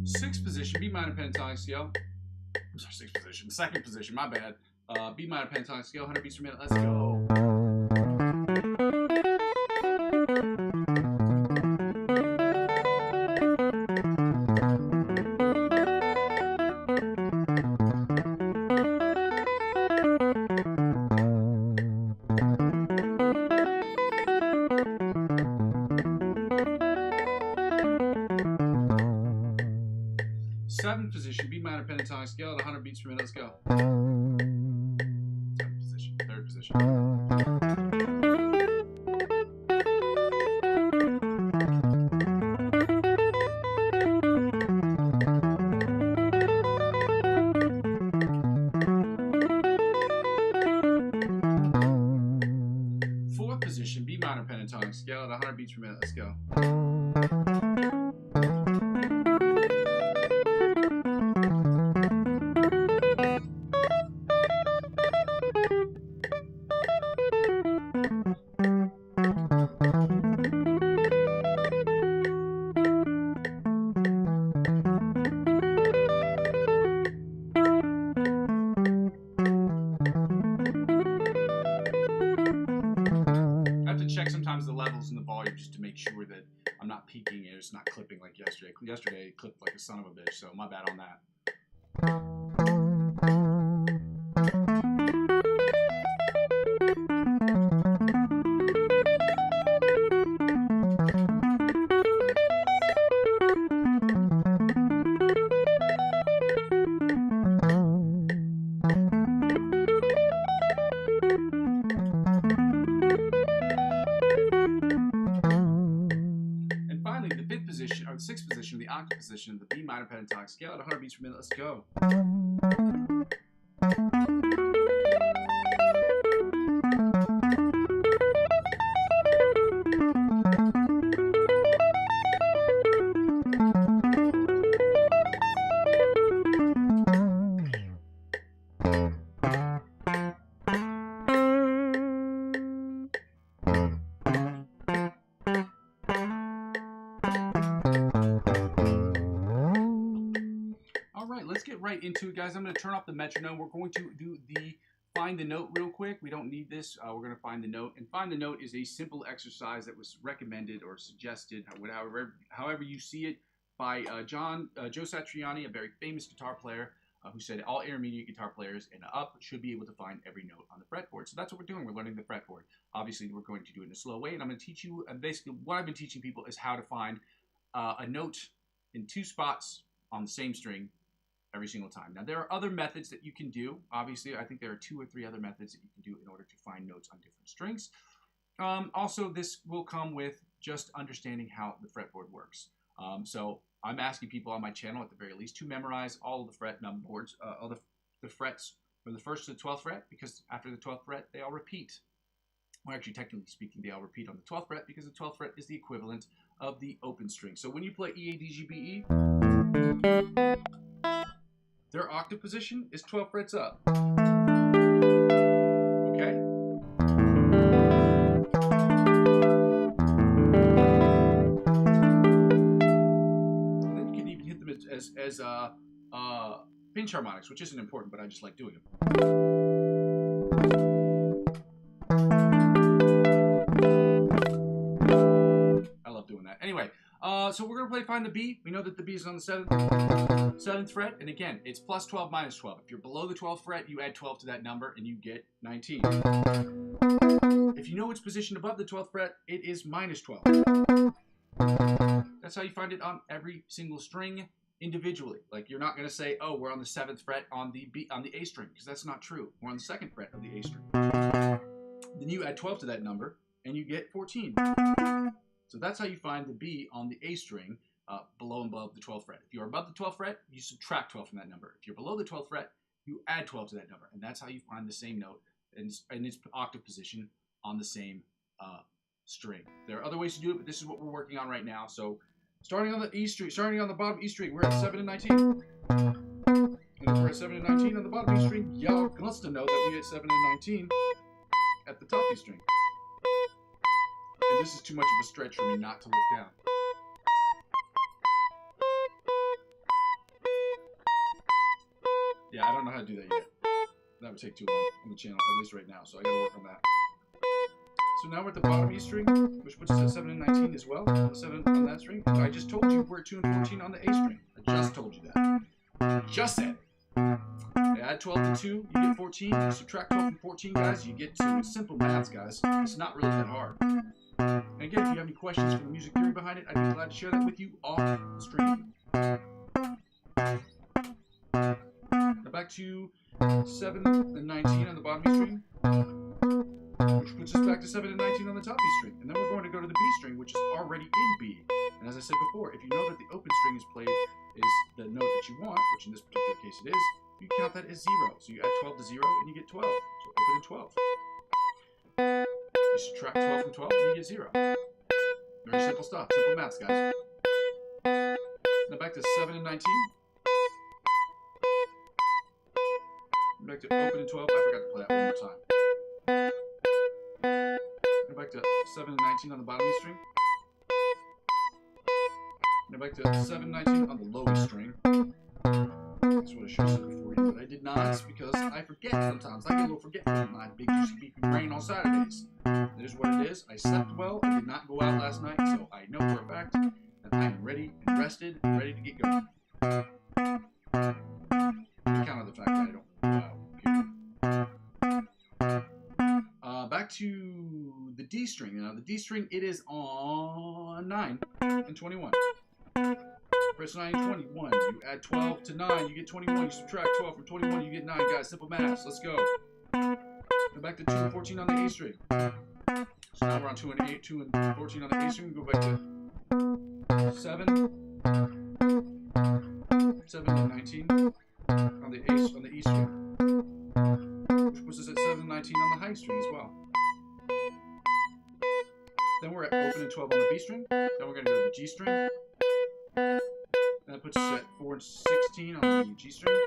Sixth position, B minor pentatonic scale. I'm sorry, sixth position. Second position, my bad. B minor pentatonic scale, 100 beats per minute. Let's go. Seventh position, B minor pentatonic scale at 100 beats per minute. Let's go. Seventh go. Check sometimes the levels and the volume just to make sure that I'm not peaking and it's not clipping like yesterday. Yesterday it clipped like a son of a bitch, so my bad on that. Or the sixth position, the octave position of the B minor pentatonic scale at 100 beats per minute. Let's go. Let's get right into it, guys. I'm going to turn off the metronome. We're going to do the find the note real quick. We don't need this. We're going to find the note. And find the note is a simple exercise that was recommended or suggested, however you see it, by Joe Satriani, a very famous guitar player, who said all intermediate guitar players and up should be able to find every note on the fretboard. So that's what we're doing. We're learning the fretboard. Obviously, we're going to do it in a slow way. And I'm going to teach you, basically, what I've been teaching people is how to find a note in two spots on the same string every single time. Now, there are other methods that you can do. Obviously, I think there are 2 or 3 other methods that you can do in order to find notes on different strings. Also, this will come with just understanding how the fretboard works. So I'm asking people on my channel, at the very least, to memorize all of the fret numberboards, all the frets from the 1st to the 12th fret, because after the 12th fret, they all repeat. Well, actually, technically speaking, they all repeat on the 12th fret, because the 12th fret is the equivalent of the open string. So when you play E, A, D, G, B, E, their octave position is 12 frets up. Okay? And then you can even hit them as pinch harmonics, which isn't important, but I just like doing them. I love doing that. Anyway, so we're going to play Find the B. We know that the B is on the 7th fret, and again, it's plus 12 minus 12. If you're below the 12th fret, you add 12 to that number, and you get 19. If you know it's positioned above the 12th fret, it is minus 12. That's how you find it on every single string individually. Like, you're not going to say, oh, we're on the 7th fret on the A string, because that's not true. We're on the 2nd fret of the A string. Then you add 12 to that number, and you get 14. So that's how you find the B on the A string, below and above the 12th fret. If you're above the 12th fret, you subtract 12 from that number. If you're below the 12th fret, you add 12 to that number. And that's how you find the same note in its octave position on the same string. There are other ways to do it, but this is what we're working on right now. So starting on the E string, starting on the bottom E string, we're at 7 and 19. And if we're at 7 and 19 on the bottom E string, y'all must know that we hit 7 and 19 at the top E string. And this is too much of a stretch for me not to look down. Yeah, I don't know how to do that yet. That would take too long on the channel, at least right now, so I gotta work on that. So now we're at the bottom E string, which puts us at 7 and 19 as well, on the 7 on that string. And I just told you we're at 2 and 14 on the A string. I just told you that. Just said it. Add 12 to 2, you get 14. You subtract 12 from 14, guys, you get 2. It's simple maths, guys. It's not really that hard. And again, if you have any questions for the music theory behind it, I'd be glad to share that with you off the stream. Now back to 7 and 19 on the bottom E string, which puts us back to 7 and 19 on the top E string. And then we're going to go to the B string, which is already in B. And as I said before, if you know that the open string is played is the note that you want, which in this particular case it is, you count that as 0. So you add 12 to 0 and you get 12. So open and 12. You subtract 12 from 12 and you get 0. Very simple stuff. Simple maths, guys. Now back to 7 and 19. Back to open and 12. I forgot to play that one more time. Now back to 7 and 19 on the bottom E string. Now back to 7 and 19 on the low E string. That's what I should have said before you, but I did not because I forget sometimes. I get a little forgetful in my big juicy beefy brain on Saturdays. It is what it is. I slept well. I did not go out last night, so I know for a fact that I am ready and rested and ready to get going. Count on the fact that I don't go out. Back to the D string. Now the D string, it is on 9 and 21. Press 9 and 21. You add 12 to 9, you get 21. You subtract 12 from 21, you get 9. Guys, simple math. Let's go. Go back to 2 and 14 on the A string. So now we're on 2 and 8, 2 and 14 on the A string. Go back to 7 and 19 on the E string, which puts us at 7 and 19 on the high string as well. Then we're at open and 12 on the B string. Then we're going to go to the G string. And that puts us at 4 and 16 on the G string,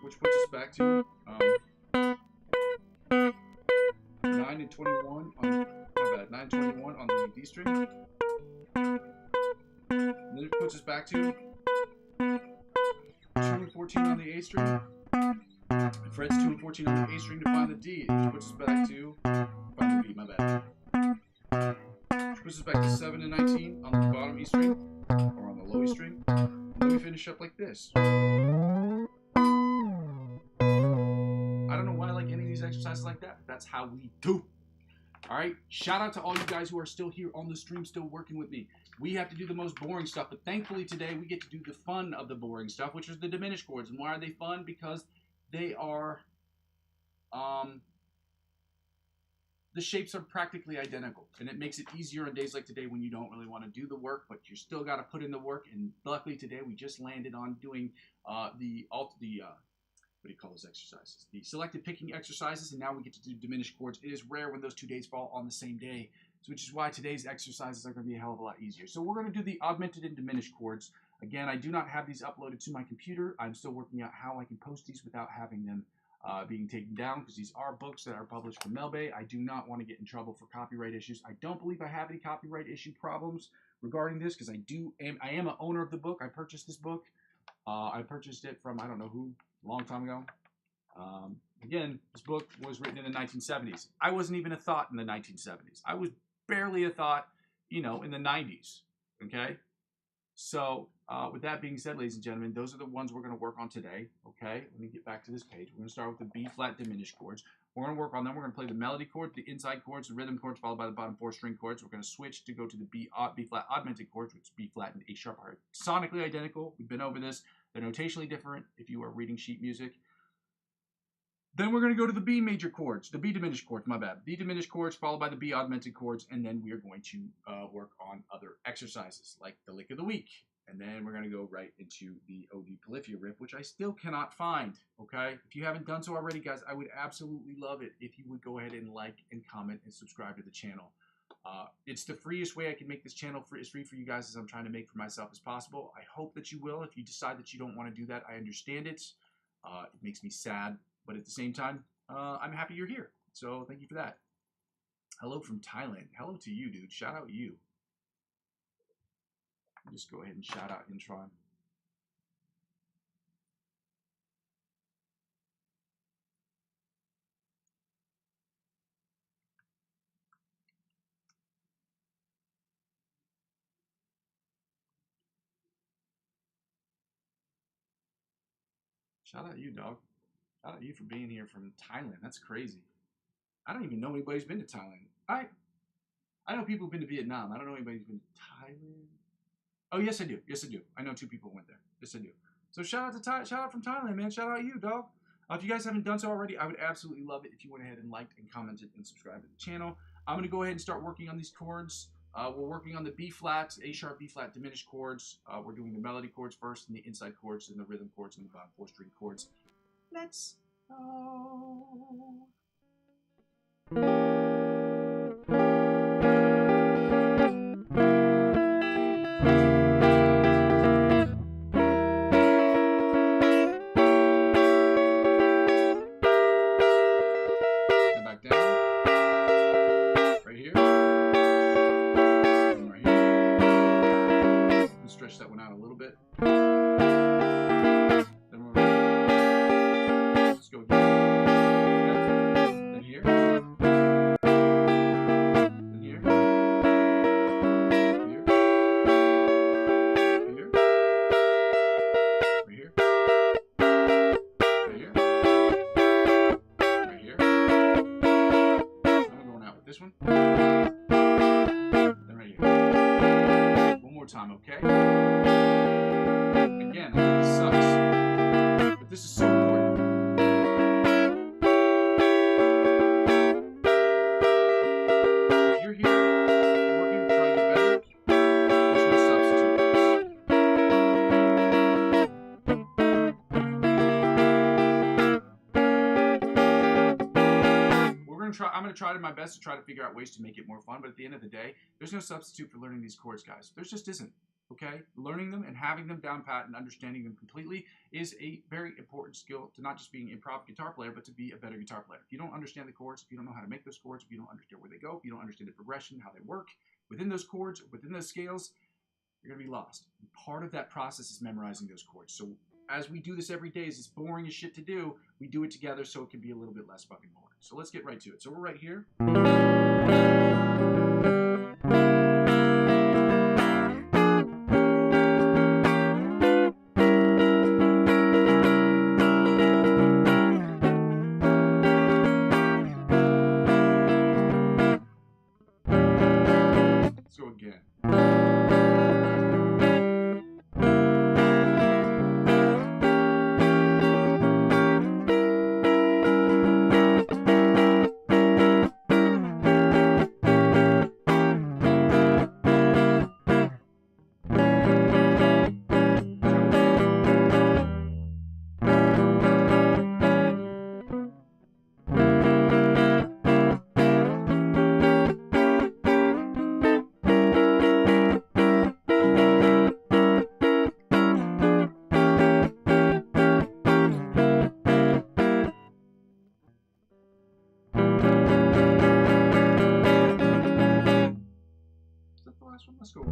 which puts us back to 9 and 21 on 9 and 21 on the D string. And then it puts us back to 2 and 14 on the A string. It frets 2 and 14 on the A string to find the D, which puts us back to find the B. My bad. Which puts us back to 7 and 19 on the bottom E string, or on the low E string. And then we finish up like this. I don't know why I like any of these exercises like that, but that's how we do. Alright, shout out to all you guys who are still here on the stream, still working with me. We have to do the most boring stuff, but thankfully today we get to do the fun of the boring stuff, which is the diminished chords. And why are they fun? Because they are, the shapes are practically identical, and it makes it easier on days like today when you don't really want to do the work, but you still got to put in the work. And luckily today we just landed on doing what do you call those exercises? The selected picking exercises, and now we get to do diminished chords. It is rare when those 2 days fall on the same day, which is why today's exercises are going to be a hell of a lot easier. So we're going to do the augmented and diminished chords. Again, I do not have these uploaded to my computer. I'm still working out how I can post these without having them being taken down, because these are books that are published from Melbay. I do not want to get in trouble for copyright issues. I don't believe I have any copyright issue problems regarding this, because I am an owner of the book. I purchased this book. I purchased it from, I don't know who, a long time ago. Again, this book was written in the 1970s. I wasn't even a thought in the 1970s. I was barely a thought, in the 90s. Okay? So, with that being said, ladies and gentlemen, those are the ones we're going to work on today. Okay? Let me get back to this page. We're going to start with the B-flat diminished chords. We're going to work on them. We're going to play the melody chords, the inside chords, the rhythm chords, followed by the bottom 4 string chords. We're going to switch to go to the B-flat augmented chords, which is B-flat and A-sharp are sonically identical. We've been over this. They're notationally different if you are reading sheet music. Then we're going to go to the B major chords, the B diminished chords, my bad. B diminished chords followed by the B augmented chords, and then we are going to work on other exercises like the lick of the week. And then we're going to go right into the OD Polyphia riff, which I still cannot find, okay? If you haven't done so already, guys, I would absolutely love it if you would go ahead and like and comment and subscribe to the channel. It's the freest way I can make this channel as free for you guys as I'm trying to make for myself as possible. I hope that you will. If you decide that you don't want to do that, I understand it. It makes me sad, but at the same time, I'm happy you're here. So thank you for that. Hello from Thailand. Hello to you, dude. Shout out you. Just go ahead and shout out Intron. Shout out you, dog. Shout out you for being here from Thailand. That's crazy. I don't even know anybody's been to Thailand. I know people who've been to Vietnam. I don't know anybody who's been to Thailand. Oh, yes, I do. Yes, I do. I know 2 people went there. Yes, I do. So shout out from Thailand, man. Shout out you, dog. If you guys haven't done so already, I would absolutely love it if you went ahead and liked and commented and subscribed to the channel. I'm going to go ahead and start working on these chords. We're working on the B-flat, A-sharp, B-flat diminished chords. We're doing the melody chords first, and the inside chords, and the rhythm chords, and the bottom 4 string chords. Let's go. time, okay? Again, I know this sucks, but this is so important. If you're here working to try to get better, there's no substitute for this. I'm going to try my best to try to figure out ways to make it more fun, but at the end of the day, there's no substitute for learning these chords, guys. There just isn't, okay? Learning them and having them down pat and understanding them completely is a very important skill to not just being an improv guitar player, but to be a better guitar player. If you don't understand the chords, if you don't know how to make those chords, if you don't understand where they go, if you don't understand the progression, how they work within those chords, within those scales, you're going to be lost. And part of that process is memorizing those chords. So as we do this every day, as it's boring as shit to do, we do it together so it can be a little bit less fucking boring. So let's get right to it. So we're right here. Let's go again. Let's go.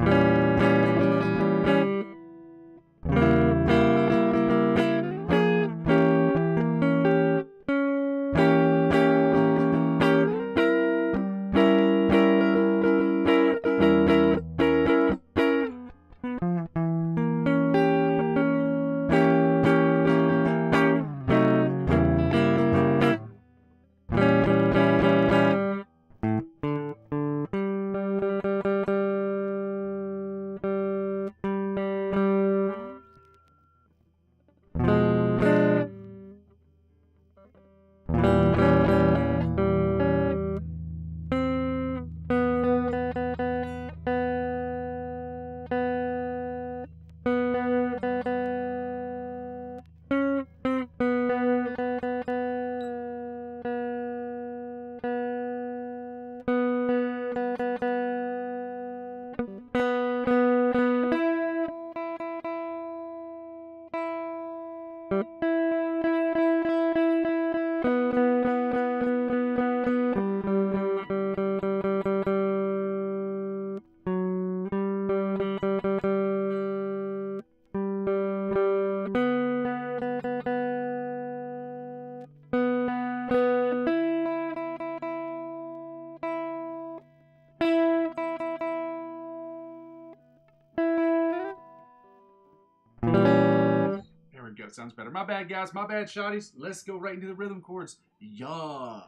Go. Sounds better. My bad, guys. My bad, shotties. Let's go right into the rhythm chords. Yeah.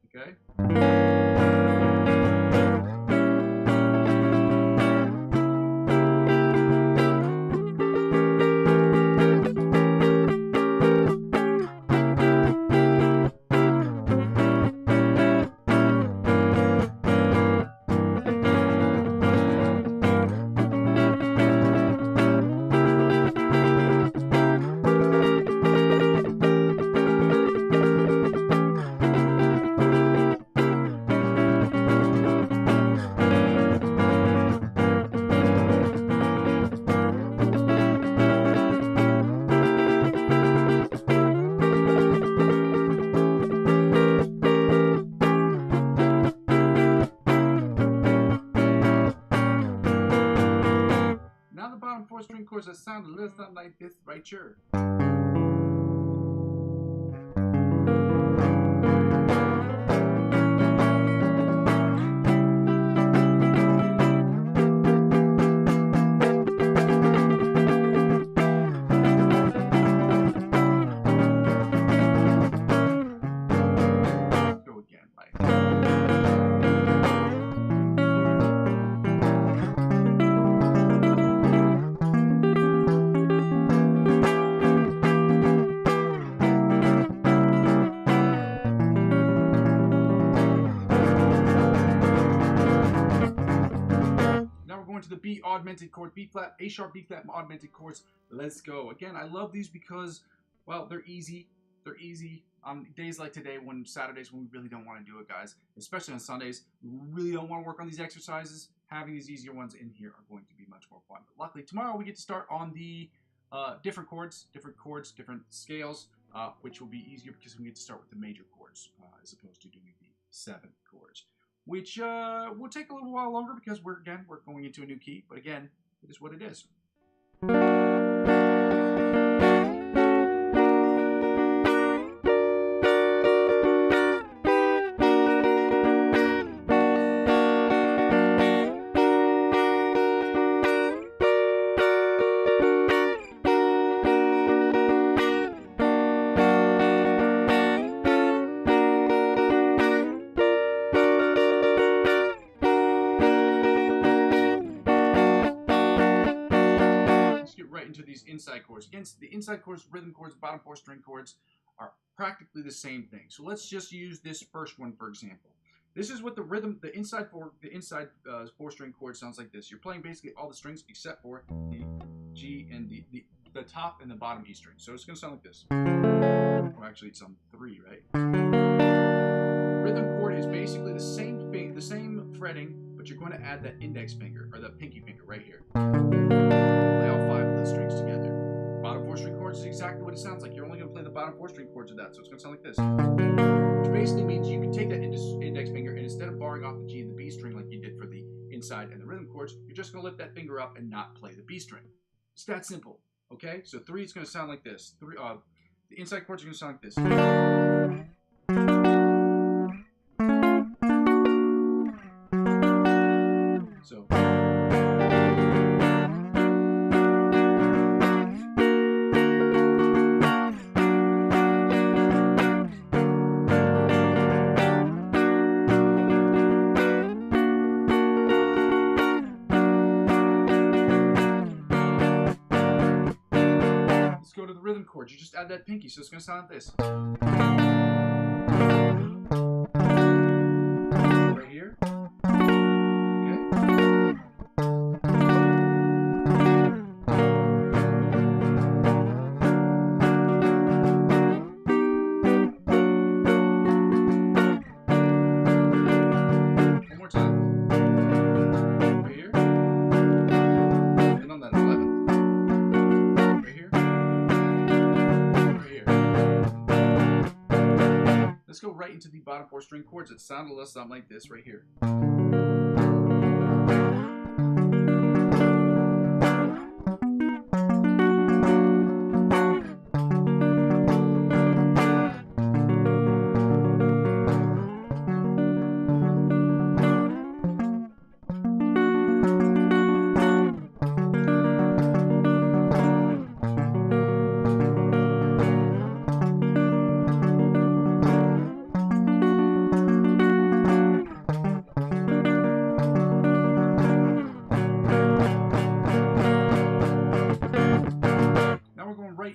Okay. String chords that sound a little something like this right here. Go again, like. going to the B augmented chord, B flat, A sharp, B flat, augmented chords. Let's go. Again, I love these because, well, they're easy. They're easy on days like today, Saturdays when we really don't want to do it, guys. Especially on Sundays, we really don't want to work on these exercises. Having these easier ones in here are going to be much more fun. But luckily, tomorrow we get to start on the different chords, different scales, which will be easier because we get to start with the major chords as opposed to doing the 7 chords, which will take a little while longer because we're going into a new key. But again, it is what it is. Into these inside chords. Again, the inside chords, rhythm chords, bottom 4 string chords are practically the same thing. So let's just use this first one for example. This is what the rhythm, the inside 4 string chord sounds like this. You're playing basically all the strings except for the G and the top and the bottom E string. So it's going to sound like this. Or actually, it's on 3, right? Rhythm chord is basically the same thing, the same fretting, but you're going to add that index finger or the pinky finger right here. Play all 5 of those strings together. Bottom 4 string chords is exactly what it sounds like. You're only going to play the bottom 4 string chords of that, so it's going to sound like this. Which basically means you can take that index finger and instead of barring off the G and the B string like you did for the inside and the rhythm chords, you're just going to lift that finger up and not play the B string. It's that simple. Okay, so 3 is going to sound like this. The inside chords are going to sound like this. So. Go to the rhythm chords. You just add that pinky, so it's going to sound like this. Right here. Okay. One more time. Right here. And on that 11th. Let's go right into the bottom 4 string chords that sound a little something like this right here.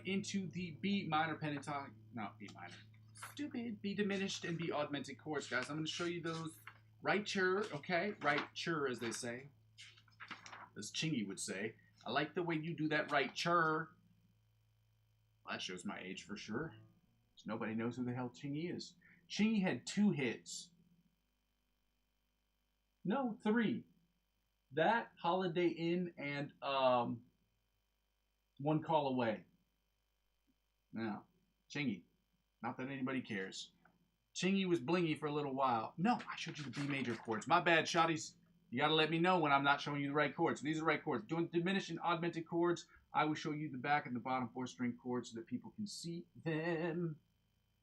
Into the B minor pentatonic, not B minor, stupid, B diminished and B augmented chords, guys. I'm going to show you those right chur, okay? Right chur, as they say, as Chingy would say. I like the way you do that right chur. Well, that shows my age for sure. Nobody knows who the hell Chingy is. Chingy had 2 hits. No, 3. That, Holiday Inn, and One Call Away. Now, Chingy. Not that anybody cares. Chingy was blingy for a little while. No, I showed you the B major chords. My bad, shotties. You got to let me know when I'm not showing you the right chords. These are the right chords. Doing diminished and augmented chords, I will show you the back and the bottom 4 string chords so that people can see them.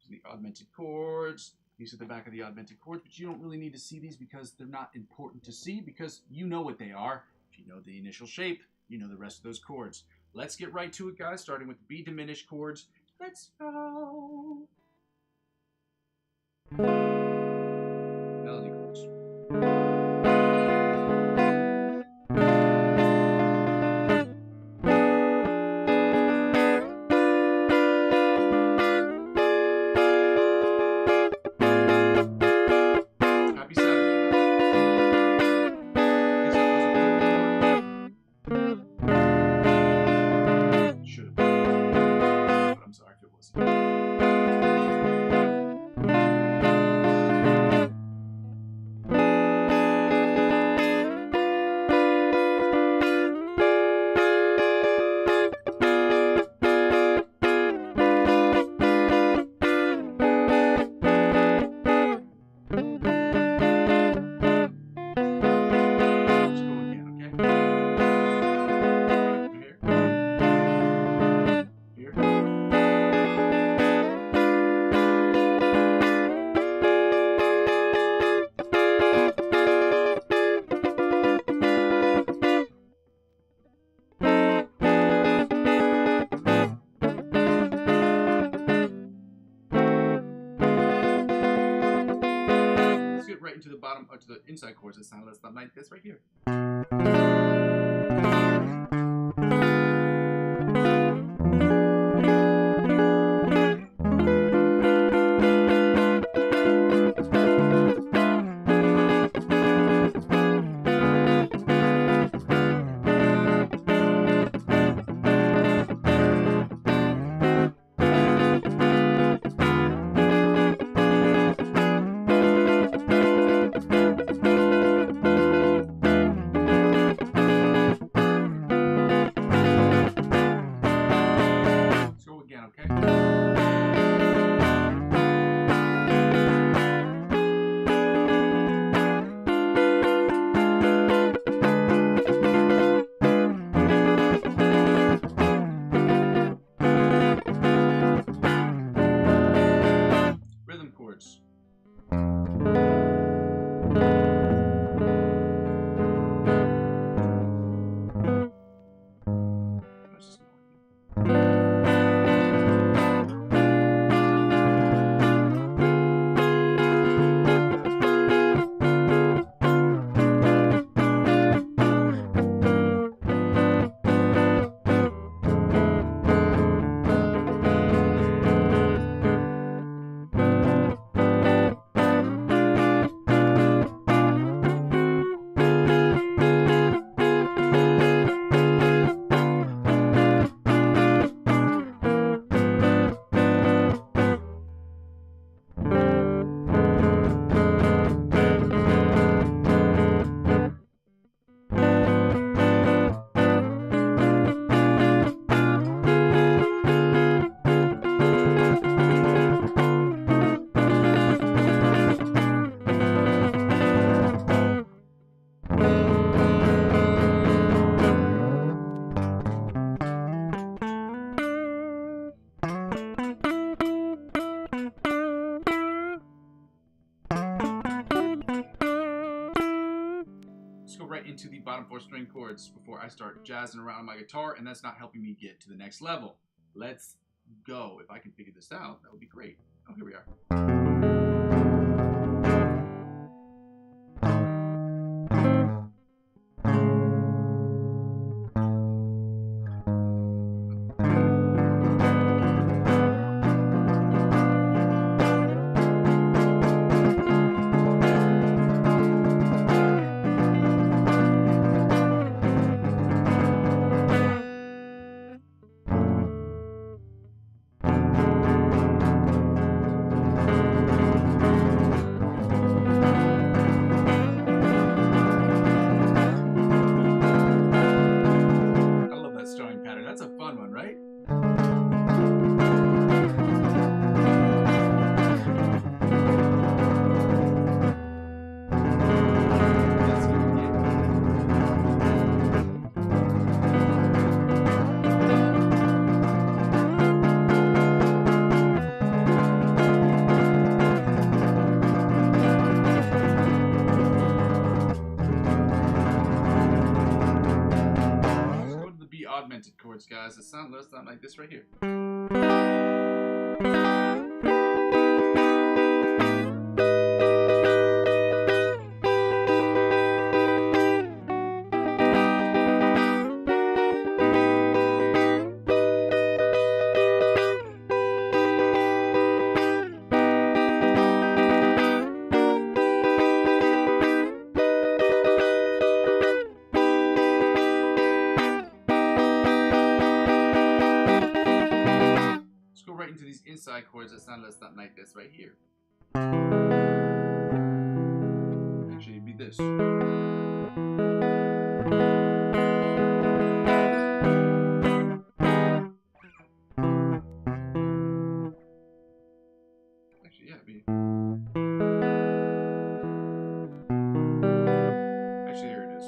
These are the augmented chords. These are the back of the augmented chords, but you don't really need to see these because they're not important to see because you know what they are. If you know the initial shape, you know the rest of those chords. Let's get right to it, guys, starting with the B diminished chords. Let's go. Melody chords. Happy Saturday, guys. inside chords that sound a little like this right here. Rhythm chords. Let's go right into the bottom 4 string chords before I start jazzing around on my guitar, and that's not helping me get to the next level. Let's go. If I can figure this out, that would be great. Oh, here we are. That's a fun one, right? Augmented chords, guys. It sounds like this right here. Into these inside chords that sound something like this right here. Actually, it'd be this. Actually, yeah, it'd be. Actually, here it is.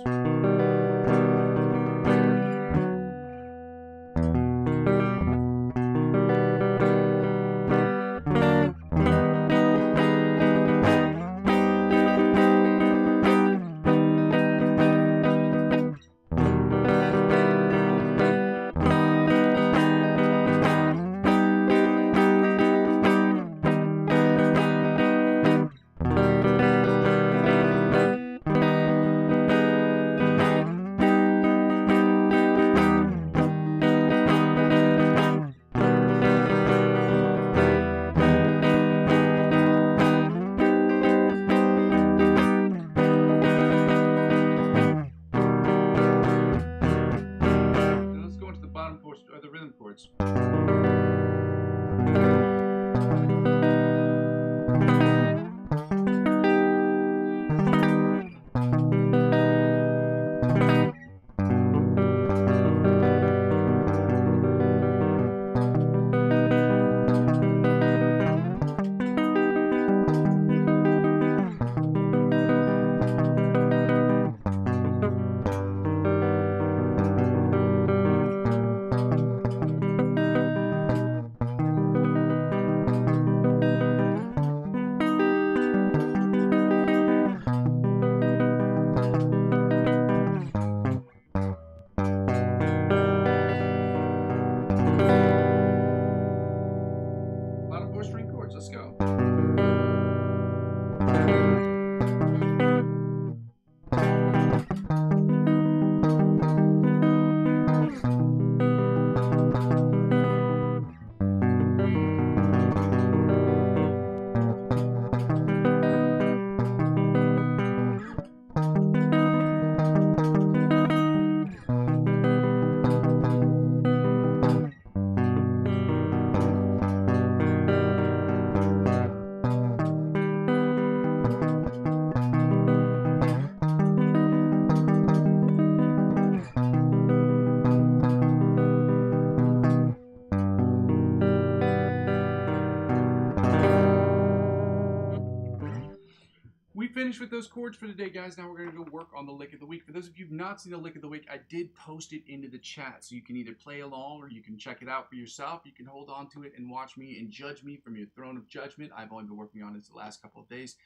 finished with those chords for today, guys. Now we're going to go work on the lick of the week. For those of you who've not seen the lick of the week, I did post it into the chat, so you can either play along or you can check it out for yourself. You can hold on to it and watch me and judge me from your throne of judgment. I've only been working on it the last couple of days.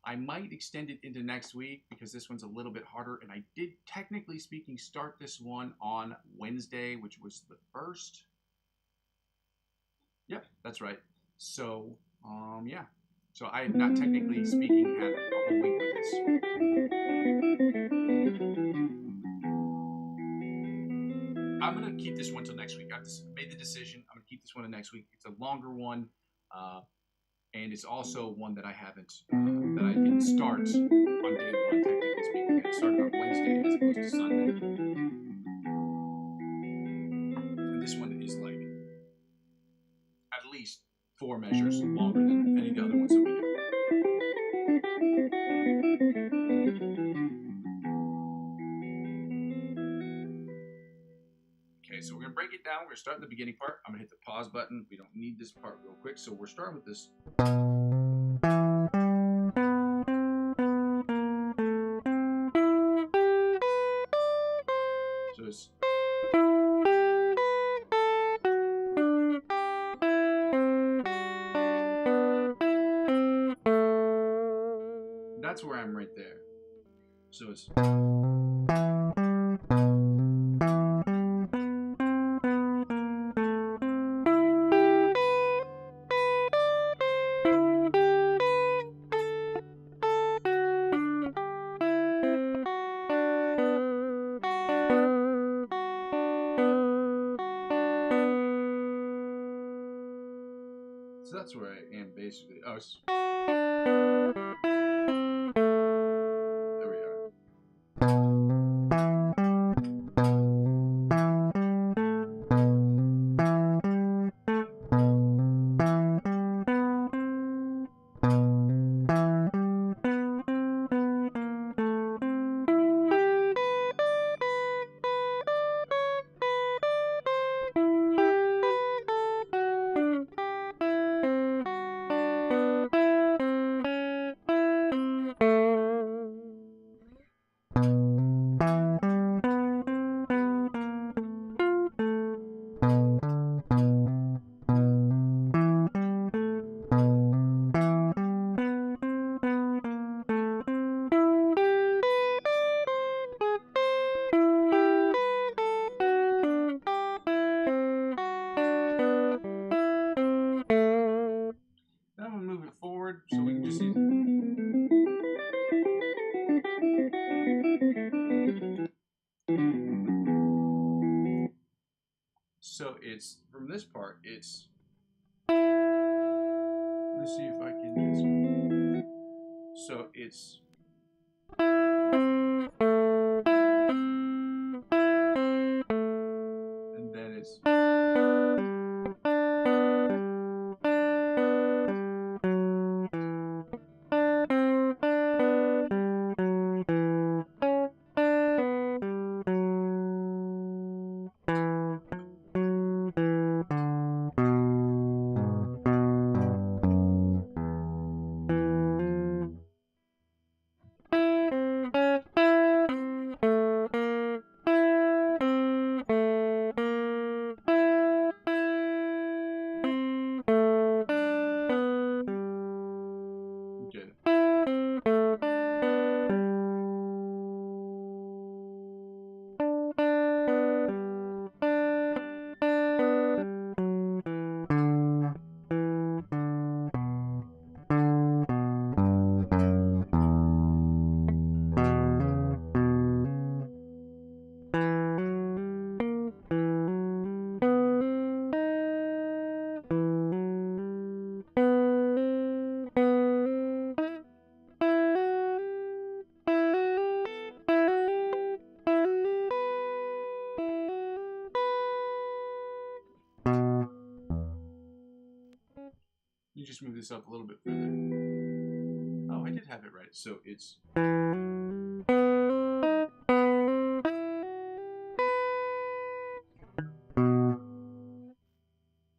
I might extend it into next week because this one's a little bit harder, and I did, technically speaking, start this one on Wednesday, which was the 1st. Yep, that's right. So, yeah. So I have not, technically speaking, had a whole week with this. I'm going to keep this one till next week. I've made the decision. I'm going to keep this one to next week. It's a longer one, and it's also one that I haven't, that I didn't start on day one, technically speaking. I started on Wednesday as opposed to Sunday. And this one is like at least 4 measures longer than any of the other ones that we do. Okay, so we're going to break it down. We're going to start in the beginning part. I'm going to hit the pause button. We don't need this part real quick, so we're starting with this. So it's... That's where I'm right there. So it's... So that's where I am basically. Oh, there we are. So we can just see. So it's from this part, it's. Let me see if I can just. So it's. And then it's. You just move this up a little bit further. Oh, I did have it right. So it's.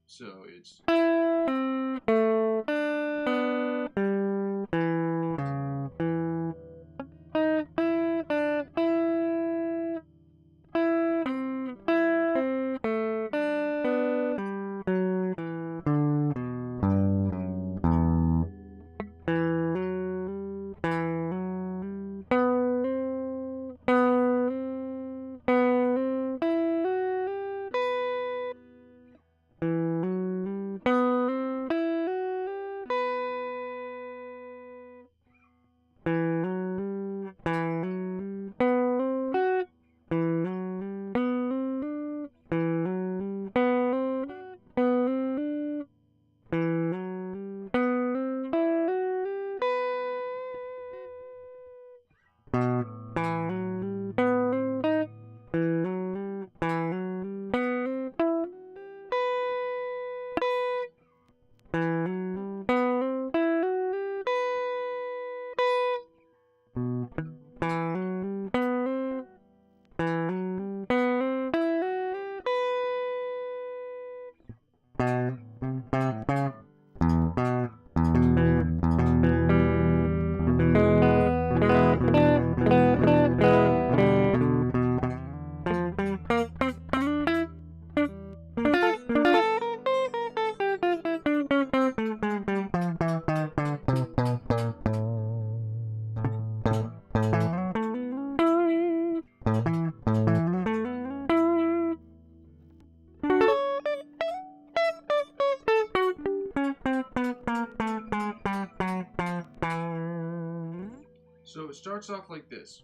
So it's. So it starts off like this.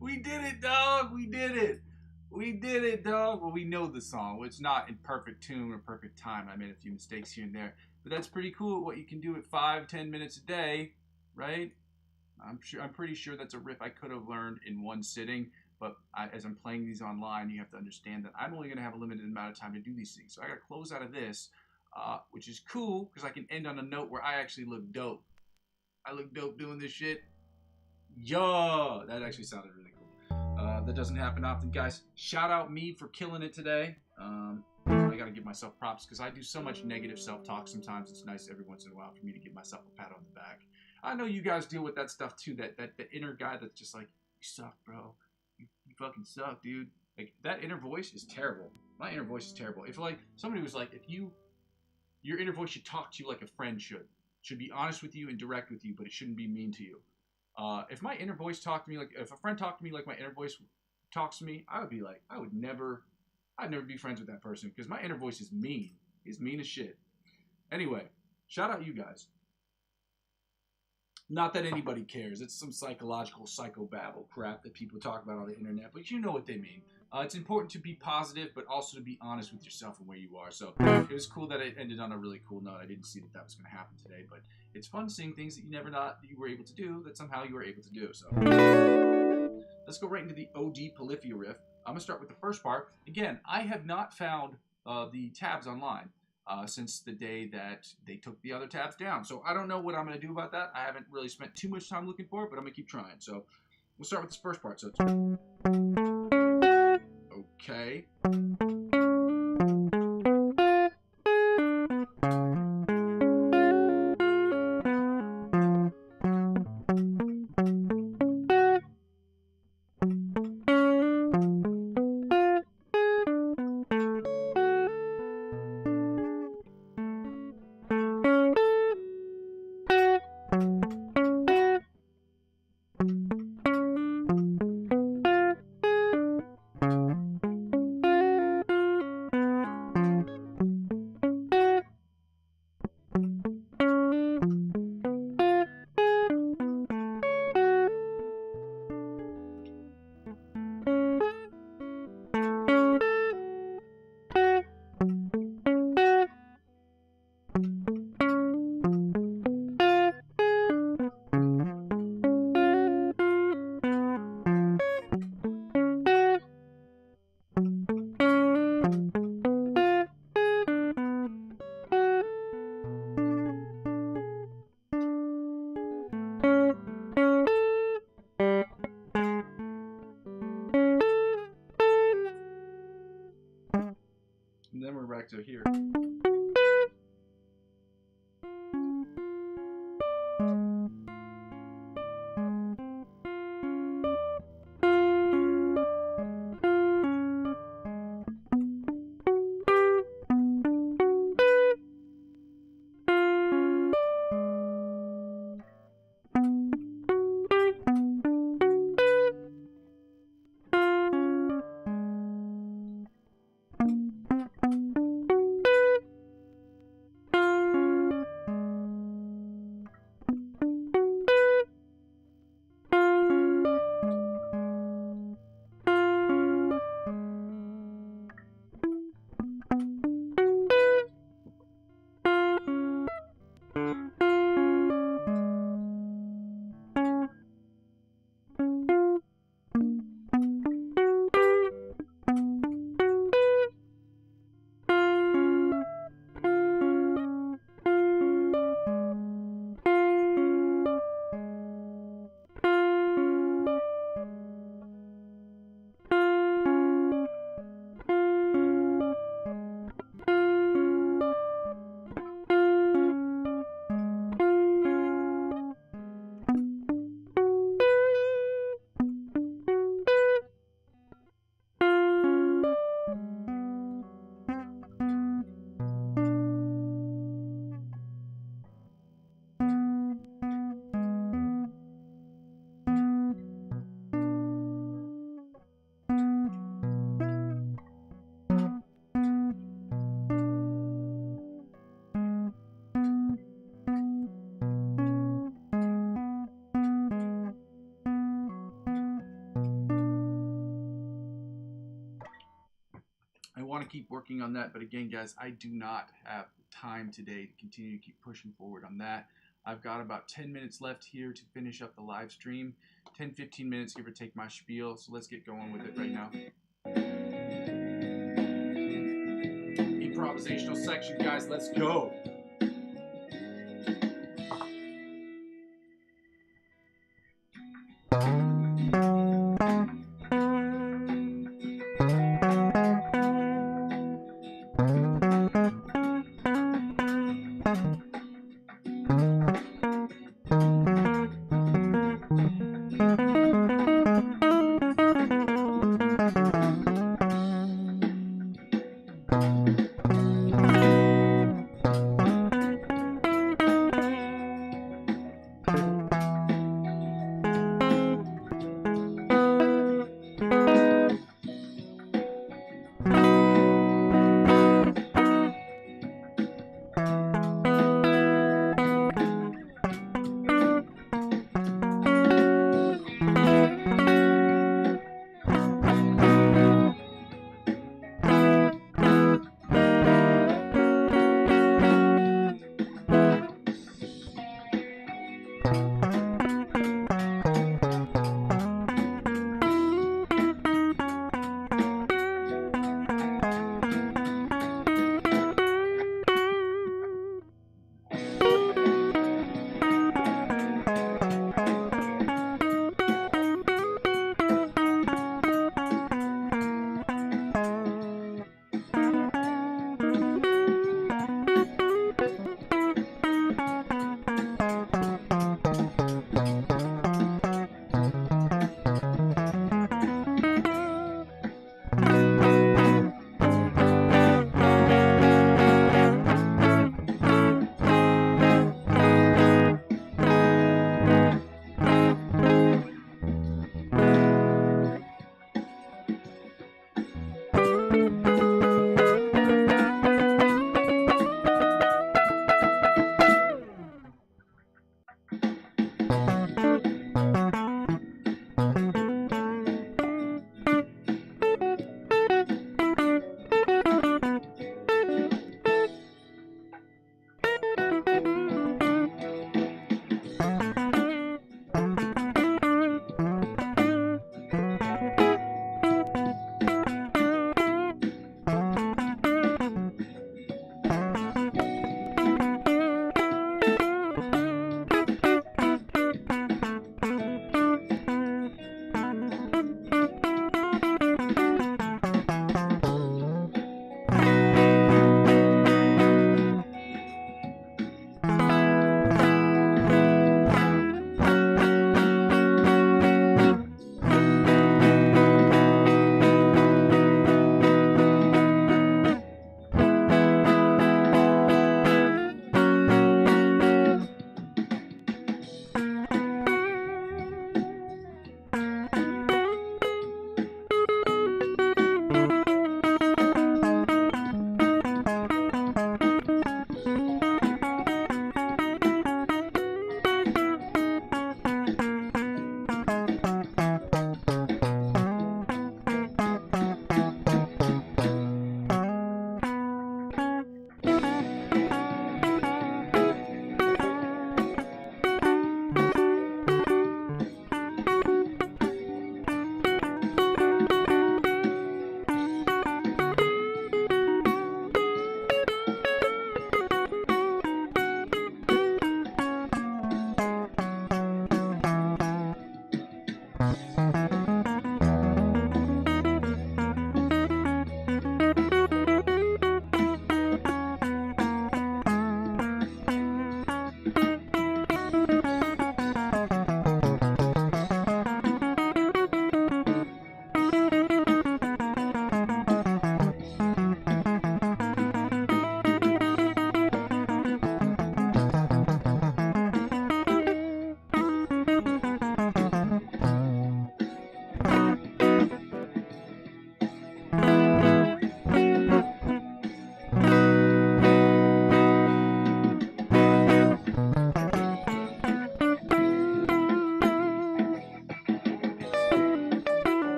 We did it, dog. We did it. We did it, dog. Well, we know the song. It's not in perfect tune or perfect time. I made a few mistakes here and there. But that's pretty cool what you can do at 5-10 minutes a day, right? I'm pretty sure that's a riff I could have learned in one sitting. But as I'm playing these online, you have to understand that I'm only going to have a limited amount of time to do these things. So I got to close out of this, which is cool because I can end on a note where I actually look dope. I look dope doing this shit. Yo, that actually sounded really cool. That doesn't happen often, guys. Shout out me for killing it today. I gotta give myself props because I do so much negative self-talk sometimes. It's nice every once in a while for me to give myself a pat on the back. I know you guys deal with that stuff too. That inner guy that's just like, you suck, bro. You fucking suck, dude. Like that inner voice is terrible. My inner voice is terrible. If like somebody was like, your inner voice should talk to you like a friend should be honest with you and direct with you, but it shouldn't be mean to you. If my inner voice talked to me like, if a friend talked to me like my inner voice talks to me, I would be like, I'd never be friends with that person because my inner voice is mean. It's mean as shit. Anyway, shout out you guys. Not that anybody cares. It's some psychological psychobabble crap that people talk about on the internet, but you know what they mean. It's important to be positive, but also to be honest with yourself and where you are. So it was cool that it ended on a really cool note. I didn't see that was going to happen today, but it's fun seeing things that you never thought you were able to do that somehow you were able to do. So let's go right into the OD Polyphia riff. I'm going to start with the first part. Again, I have not found the tabs online since the day that they took the other tabs down. So I don't know what I'm going to do about that. I haven't really spent too much time looking for it, but I'm going to keep trying. So we'll start with this first part. So it's okay. And then we're back to here. keep working on that. But again, guys, I do not have time today to continue to keep pushing forward on that. I've got about 10 minutes left here to finish up the live stream. 10-15 minutes, give or take my spiel. So let's get going with it right now. Improvisational section, guys. Let's go.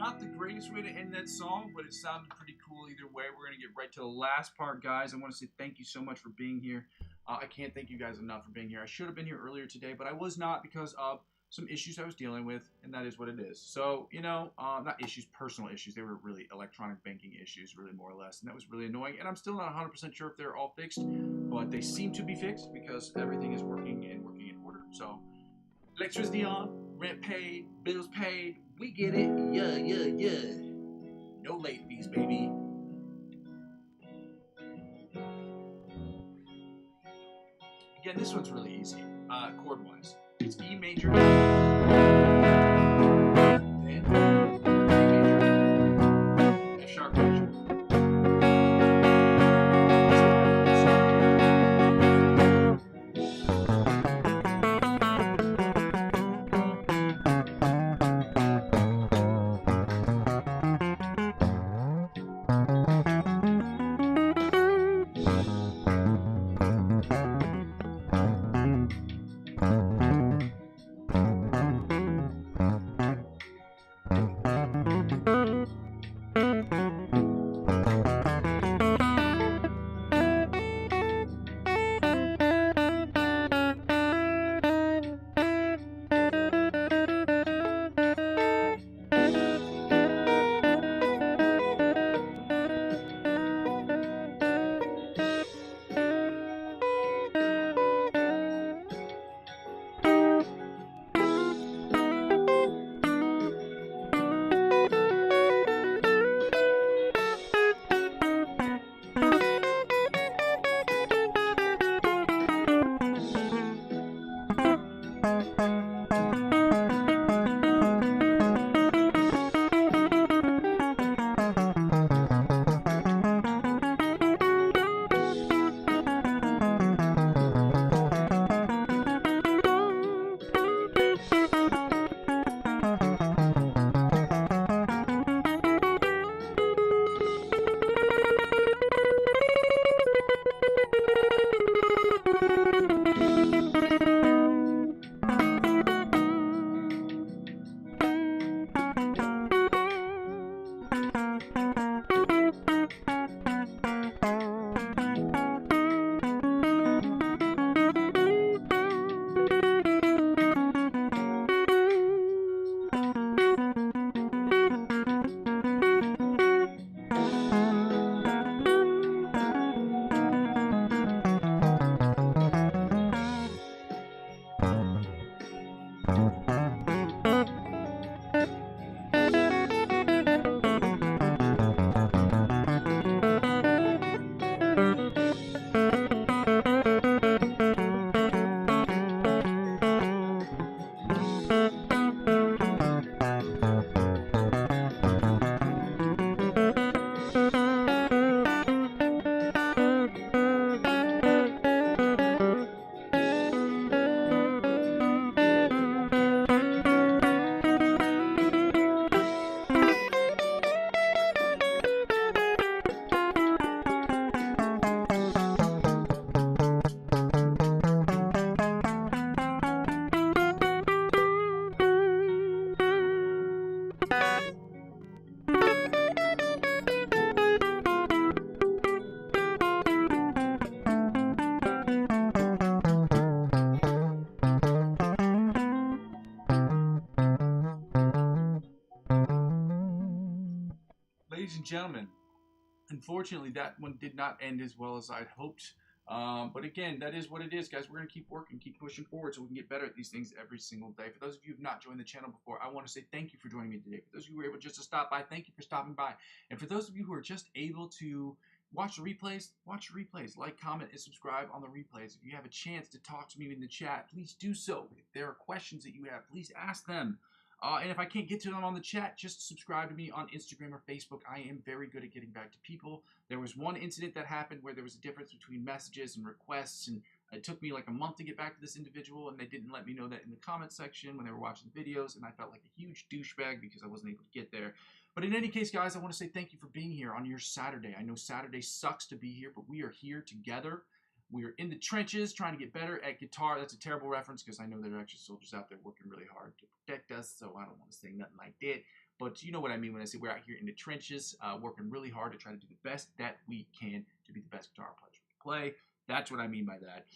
Not the greatest way to end that song, but it sounded pretty cool either way. We're going to get right to the last part, guys. I want to say thank you so much for being here. I can't thank you guys enough for being here. I should have been here earlier today, but I was not because of some issues I was dealing with, and that is what it is. So, you know, not issues, personal issues. They were really electronic banking issues, really more or less, and that was really annoying. And I'm still not 100% sure if they're all fixed, but they seem to be fixed because everything is working in order. So, electricity on, rent paid, bills paid. We get it, yeah. No late fees, baby. Again, this one's really easy, chord-wise. It's E major, then A major, F sharp major. Ladies and gentlemen, unfortunately, that one did not end as well as I'd hoped. But again, that is what it is, guys. We're going to keep working, keep pushing forward so we can get better at these things every single day. For those of you who have not joined the channel before, I want to say thank you for joining me today. For those of you who were able just to stop by, thank you for stopping by. And for those of you who are just able to watch the replays, like, comment, and subscribe on the replays. If you have a chance to talk to me in the chat, please do so. If there are questions that you have, please ask them. And if I can't get to them on the chat, just subscribe to me on Instagram or Facebook. I am very good at getting back to people. There was one incident that happened where there was a difference between messages and requests, and it took me like a month to get back to this individual, and they didn't let me know that in the comment section when they were watching the videos, and I felt like a huge douchebag because I wasn't able to get there. But in any case, guys, I want to say thank you for being here on your Saturday. I know Saturday sucks to be here, but we are here together. We are in the trenches trying to get better at guitar. That's a terrible reference because I know there are actually soldiers out there working really hard to protect us, so I don't want to say nothing like that. but you know what I mean when I say we're out here in the trenches, working really hard to try to do the best that we can to be the best guitar players we can play. That's what I mean by that.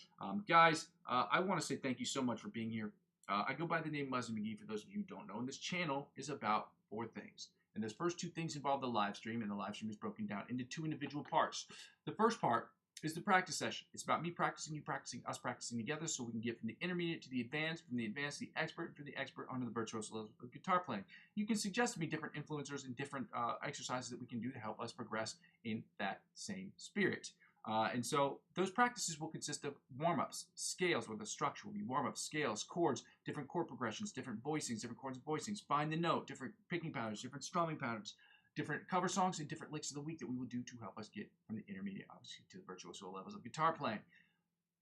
Guys, I want to say thank you so much for being here. I go by the name Muzzy McGee for those of you who don't know, and this channel is about 4 things. And those first 2 things involve the live stream, and the live stream is broken down into 2 individual parts. The first part is the practice session. It's about me practicing, you practicing, us practicing together so we can get from the intermediate to the advanced, from the advanced to the expert, and from the expert onto the virtuoso level of guitar playing. You can suggest to me different influencers and different exercises that we can do to help us progress in that same spirit. And so those practices will consist of warm-ups, scales, where the structure will be warm-ups, scales, chords, different chord progressions, different voicings, different chords and voicings, find the note, different picking patterns, different strumming patterns, different cover songs, and different licks of the week that we will do to help us get from the intermediate, obviously, to the virtuoso levels of guitar playing.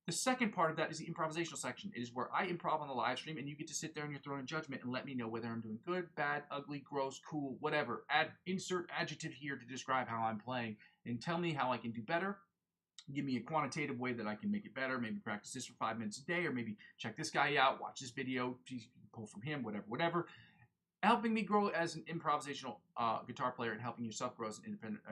The second part of that is the improvisational section. It is where I improv on the live stream, and you get to sit there in your throne of judgment and let me know whether I'm doing good, bad, ugly, gross, cool, whatever. Insert adjective here to describe how I'm playing, and tell me how I can do better. Give me a quantitative way that I can make it better. Maybe practice this for 5 minutes a day, or maybe check this guy out, watch this video, pull from him, whatever. Helping me grow as an improvisational guitar player and helping yourself grow as an independent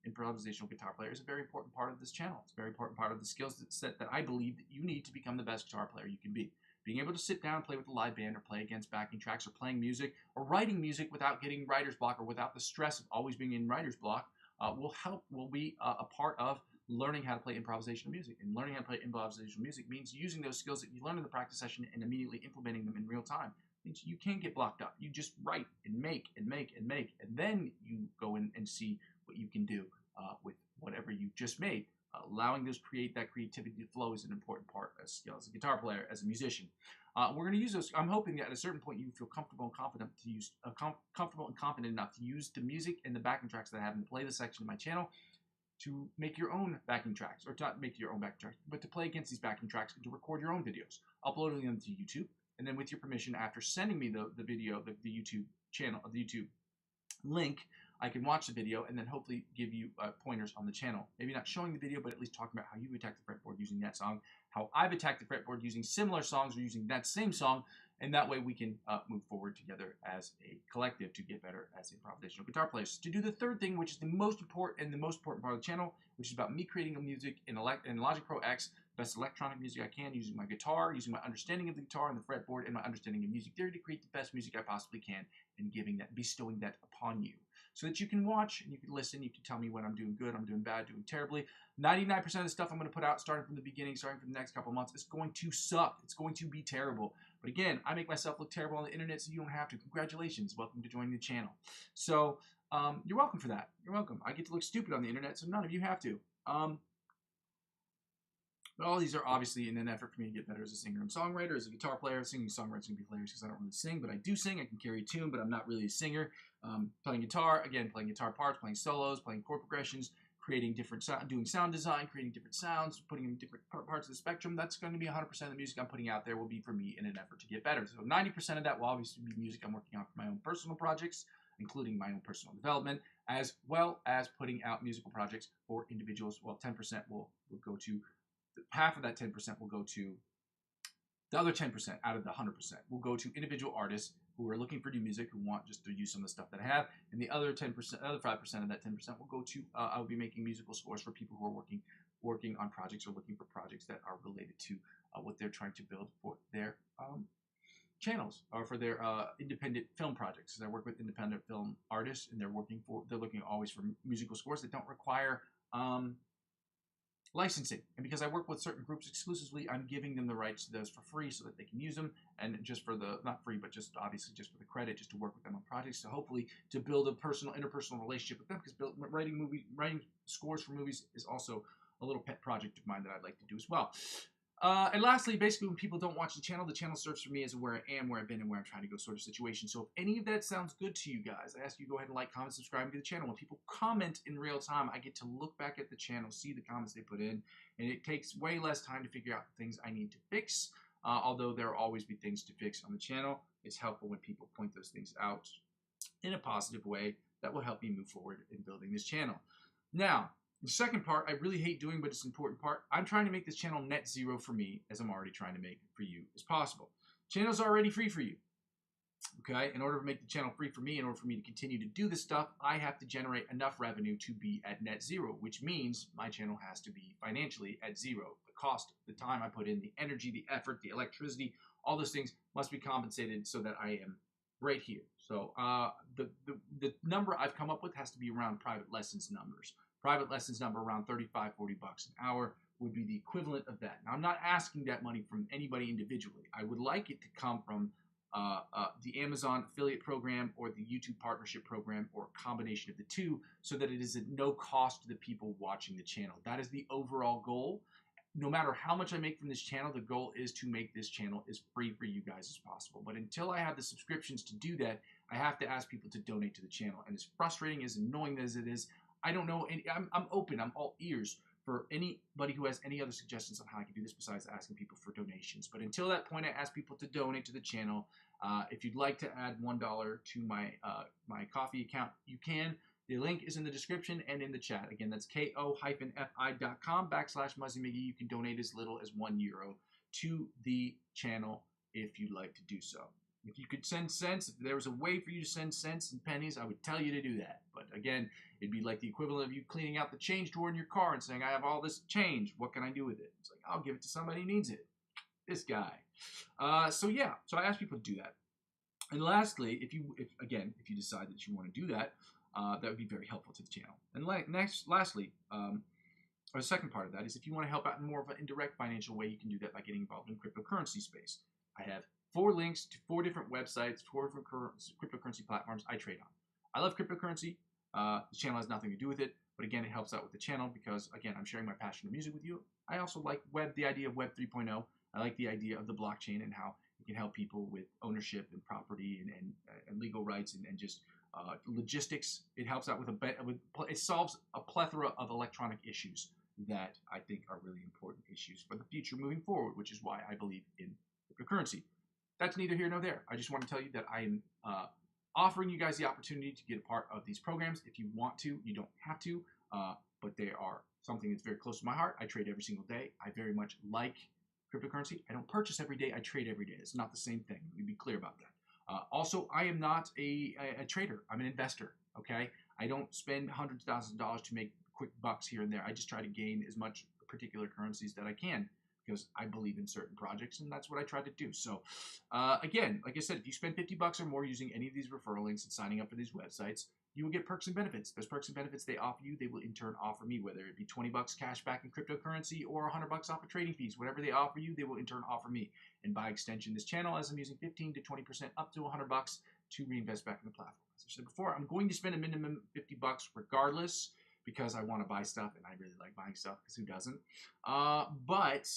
improvisational guitar player is a very important part of this channel. It's a very important part of the skill set that I believe that you need to become the best guitar player you can be. Being able to sit down and play with a live band or play against backing tracks or playing music or writing music without getting writer's block or without the stress of always being in writer's block will be a part of learning how to play improvisational music. And learning how to play improvisational music means using those skills that you learn in the practice session and immediately implementing them in real time. It means you can't get blocked up. You just write and make and make and make, and then you go in and see what you can do with whatever you just made. Allowing that creativity to flow is an important part as skill as a guitar player, as a musician. We're going to use those. I'm hoping that at a certain point you feel comfortable and confident to use comfortable and confident enough to use the music and the backing tracks that I have and play the section of my channel to make your own backing tracks, or not make your own backing tracks, but to play against these backing tracks and to record your own videos, uploading them to YouTube, and then with your permission, after sending me the video, the YouTube channel, the YouTube link, I can watch the video and then hopefully give you pointers on the channel. Maybe not showing the video, but at least talking about how you attack the fretboard using that song, how I've attacked the fretboard using similar songs or using that same song, and that way we can move forward together as a collective to get better as improvisational guitar players. To do the third thing, which is the most important part of the channel, which is about me creating a music in Logic Pro X, best electronic music I can, using my guitar, using my understanding of the guitar and the fretboard, and my understanding of music theory to create the best music I possibly can, and bestowing that upon you, so that you can watch and you can listen. You can tell me when I'm doing good, I'm doing bad, doing terribly. 99% of the stuff I'm going to put out, starting from the beginning, starting from the next couple of months, is going to suck. It's going to be terrible. But again, I make myself look terrible on the internet, so you don't have to. Congratulations. Welcome to joining the channel. So you're welcome for that. You're welcome. I get to look stupid on the internet, so none of you have to. But all these are obviously in an effort for me to get better as a singer and songwriter, as a guitar player. Singing songwriting is going to be hilarious because I don't really sing, but I do sing. I can carry a tune, but I'm not really a singer. Playing guitar, again, playing guitar parts, playing solos, playing chord progressions, creating different sound, doing sound design, creating different sounds, putting them in different parts of the spectrum. That's going to be 100% of the music I'm putting out there will be for me in an effort to get better. So 90% of that will obviously be music I'm working on for my own personal projects, including my own personal development, as well as putting out musical projects for individuals. Well, 10% will go to, half of that 10% will go to, the other 10% out of the 100% will go to individual artists who are looking for new music, who want just to use some of the stuff that I have, and the other 5% of that 10% will go to, I will be making musical scores for people who are working on projects or looking for projects that are related to what they're trying to build for their channels or for their independent film projects. So I work with independent film artists, and they're looking always for musical scores that don't require licensing. And because I work with certain groups exclusively, I'm giving them the rights to those for free so that they can use them, and just for the, not free, but just obviously just for the credit, just to work with them on projects, so hopefully to build a interpersonal relationship with them, because writing scores for movies is also a little pet project of mine that I'd like to do as well. And lastly, basically, when people don't watch the channel serves for me as where I am, where I've been, and where I'm trying to go sort of situation. So if any of that sounds good to you guys, I ask you to go ahead and like, comment, subscribe to the channel. When people comment in real time, I get to look back at the channel, see the comments they put in, and it takes way less time to figure out the things I need to fix. Although there will always be things to fix on the channel, it's helpful when people point those things out in a positive way that will help me move forward in building this channel. Now, the second part I really hate doing, but it's an important part. I'm trying to make this channel net zero for me, as I'm already trying to make it for you as possible. Channel's already free for you. Okay, in order to make the channel free for me, in order for me to continue to do this stuff, I have to generate enough revenue to be at net zero, which means my channel has to be financially at zero. The cost, the time I put in, the energy, the effort, the electricity, all those things must be compensated so that I am right here. So the number I've come up with has to be around private lessons numbers. Private lessons number around 35, 40 bucks an hour would be the equivalent of that. Now, I'm not asking that money from anybody individually. I would like it to come from the Amazon affiliate program or the YouTube partnership program, or a combination of the two, so that it is at no cost to the people watching the channel. That is the overall goal. No matter how much I make from this channel, the goal is to make this channel as free for you guys as possible. But until I have the subscriptions to do that, I have to ask people to donate to the channel. And as frustrating, as annoying as it is, I don't know. I'm open. I'm all ears for anybody who has any other suggestions on how I can do this besides asking people for donations. But until that point, I ask people to donate to the channel. If you'd like to add $1 to my my coffee account, you can. The link is in the description and in the chat. Again, that's ko-fi.com/Muzzy McGee. You can donate as little as €1 to the channel if you'd like to do so. If you could send cents, if there was a way for you to send cents and pennies, I would tell you to do that. But again, it'd be like the equivalent of you cleaning out the change drawer in your car and saying, I have all this change. What can I do with it? It's like, I'll give it to somebody who needs it. This guy. So yeah, so I ask people to do that. And lastly, if you decide that you want to do that, that would be very helpful to the channel. And lastly, or the second part of that is if you want to help out in more of an indirect financial way, you can do that by getting involved in cryptocurrency space. I have 4 links to 4 different websites, 4 different cryptocurrency platforms I trade on. I love cryptocurrency. The channel has nothing to do with it, but again, it helps out with the channel because, again, I'm sharing my passion for music with you. I also like the idea of Web 3.0. I like the idea of the blockchain and how it can help people with ownership and property and legal rights and just logistics. It helps out with it solves a plethora of electronic issues that I think are really important issues for the future moving forward, which is why I believe in cryptocurrency. That's neither here nor there. I just want to tell you that I am offering you guys the opportunity to get a part of these programs. If you want to, you don't have to, but they are something that's very close to my heart. I trade every single day. I very much like cryptocurrency. I don't purchase every day. I trade every day. It's not the same thing. Let me be clear about that. Also, I am not a trader. I'm an investor, okay? I don't spend hundreds of thousands of dollars to make quick bucks here and there. I just try to gain as much particular currencies that I can because I believe in certain projects, and that's what I try to do. So, again, like I said, if you spend 50 bucks or more using any of these referral links and signing up for these websites, you will get perks and benefits. Those perks and benefits they offer you, they will in turn offer me, whether it be 20 bucks cash back in cryptocurrency or 100 bucks off of trading fees. Whatever they offer you, they will in turn offer me. And by extension, this channel, as I'm using 15 to 20% up to 100 bucks to reinvest back in the platform. As I said before, I'm going to spend a minimum 50 bucks regardless because I want to buy stuff and I really like buying stuff because who doesn't? But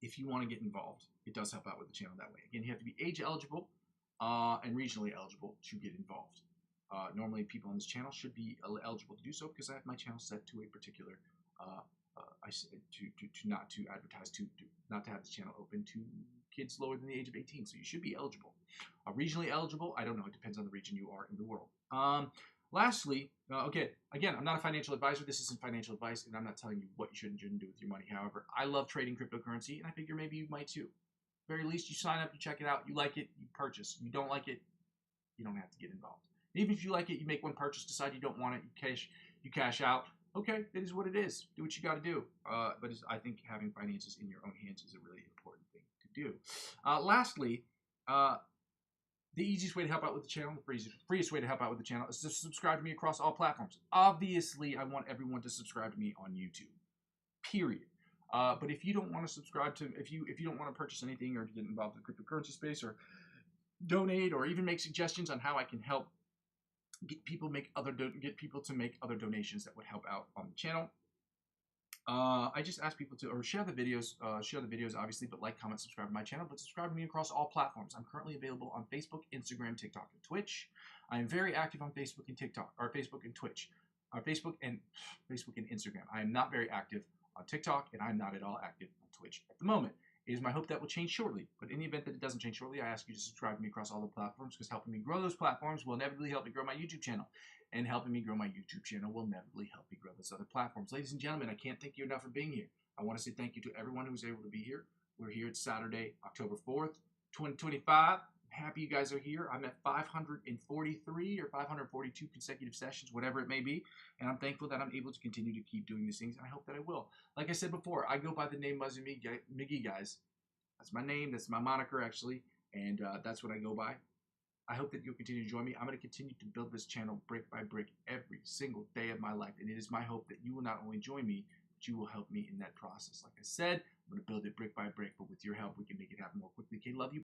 if you want to get involved, it does help out with the channel that way. Again, you have to be age eligible and regionally eligible to get involved. Normally, people on this channel should be eligible to do so because I have my channel set to a particular, not to advertise not to have this channel open to kids lower than the age of 18. So you should be eligible. Regionally eligible, I don't know. It depends on the region you are in the world. Lastly, okay, again, I'm not a financial advisor. This isn't financial advice, and I'm not telling you what you should and shouldn't do with your money. However, I love trading cryptocurrency, and I figure maybe you might too. Very least, you sign up, you check it out, you like it, you purchase. You don't like it, you don't have to get involved. Even if you like it, you make one purchase, decide you don't want it, you cash out. Okay, it is what it is. Do what you got to do. But I think having finances in your own hands is a really important thing to do. Lastly, the easiest way to help out with the channel, the freest way to help out with the channel is to subscribe to me across all platforms. Obviously, I want everyone to subscribe to me on YouTube. Period. But if you don't want to subscribe to, if you don't want to purchase anything or to get involved in the cryptocurrency space or donate or even make suggestions on how I can help get people to make other donations that would help out on the channel. I just ask people to share the videos obviously, but like, comment, subscribe to my channel, but subscribe to me across all platforms. I'm currently available on Facebook, Instagram, TikTok, and Twitch. I am very active on Facebook and TikTok, or Facebook and Twitch, or Facebook and Instagram. I am not very active on TikTok, and I'm not at all active on Twitch at the moment. It is my hope that will change shortly, but in the event that it doesn't change shortly, I ask you to subscribe to me across all the platforms because helping me grow those platforms will inevitably help me grow my YouTube channel. And helping me grow my YouTube channel will inevitably help me grow those other platforms. Ladies and gentlemen, I can't thank you enough for being here. I want to say thank you to everyone who was able to be here. We're here. It's Saturday, October 4th, 2025. happy you guys are here. I'm at 543 or 542 consecutive sessions, whatever it may be. And I'm thankful that I'm able to continue to keep doing these things. And I hope that I will. Like I said before, I go by the name Muzzy McGee, guys. That's my name. That's my moniker, actually. And that's what I go by. I hope that you'll continue to join me. I'm going to continue to build this channel brick by brick every single day of my life. And it is my hope that you will not only join me, but you will help me in that process. Like I said, I'm going to build it brick by brick, but with your help, we can make it happen more quickly. Okay, love you.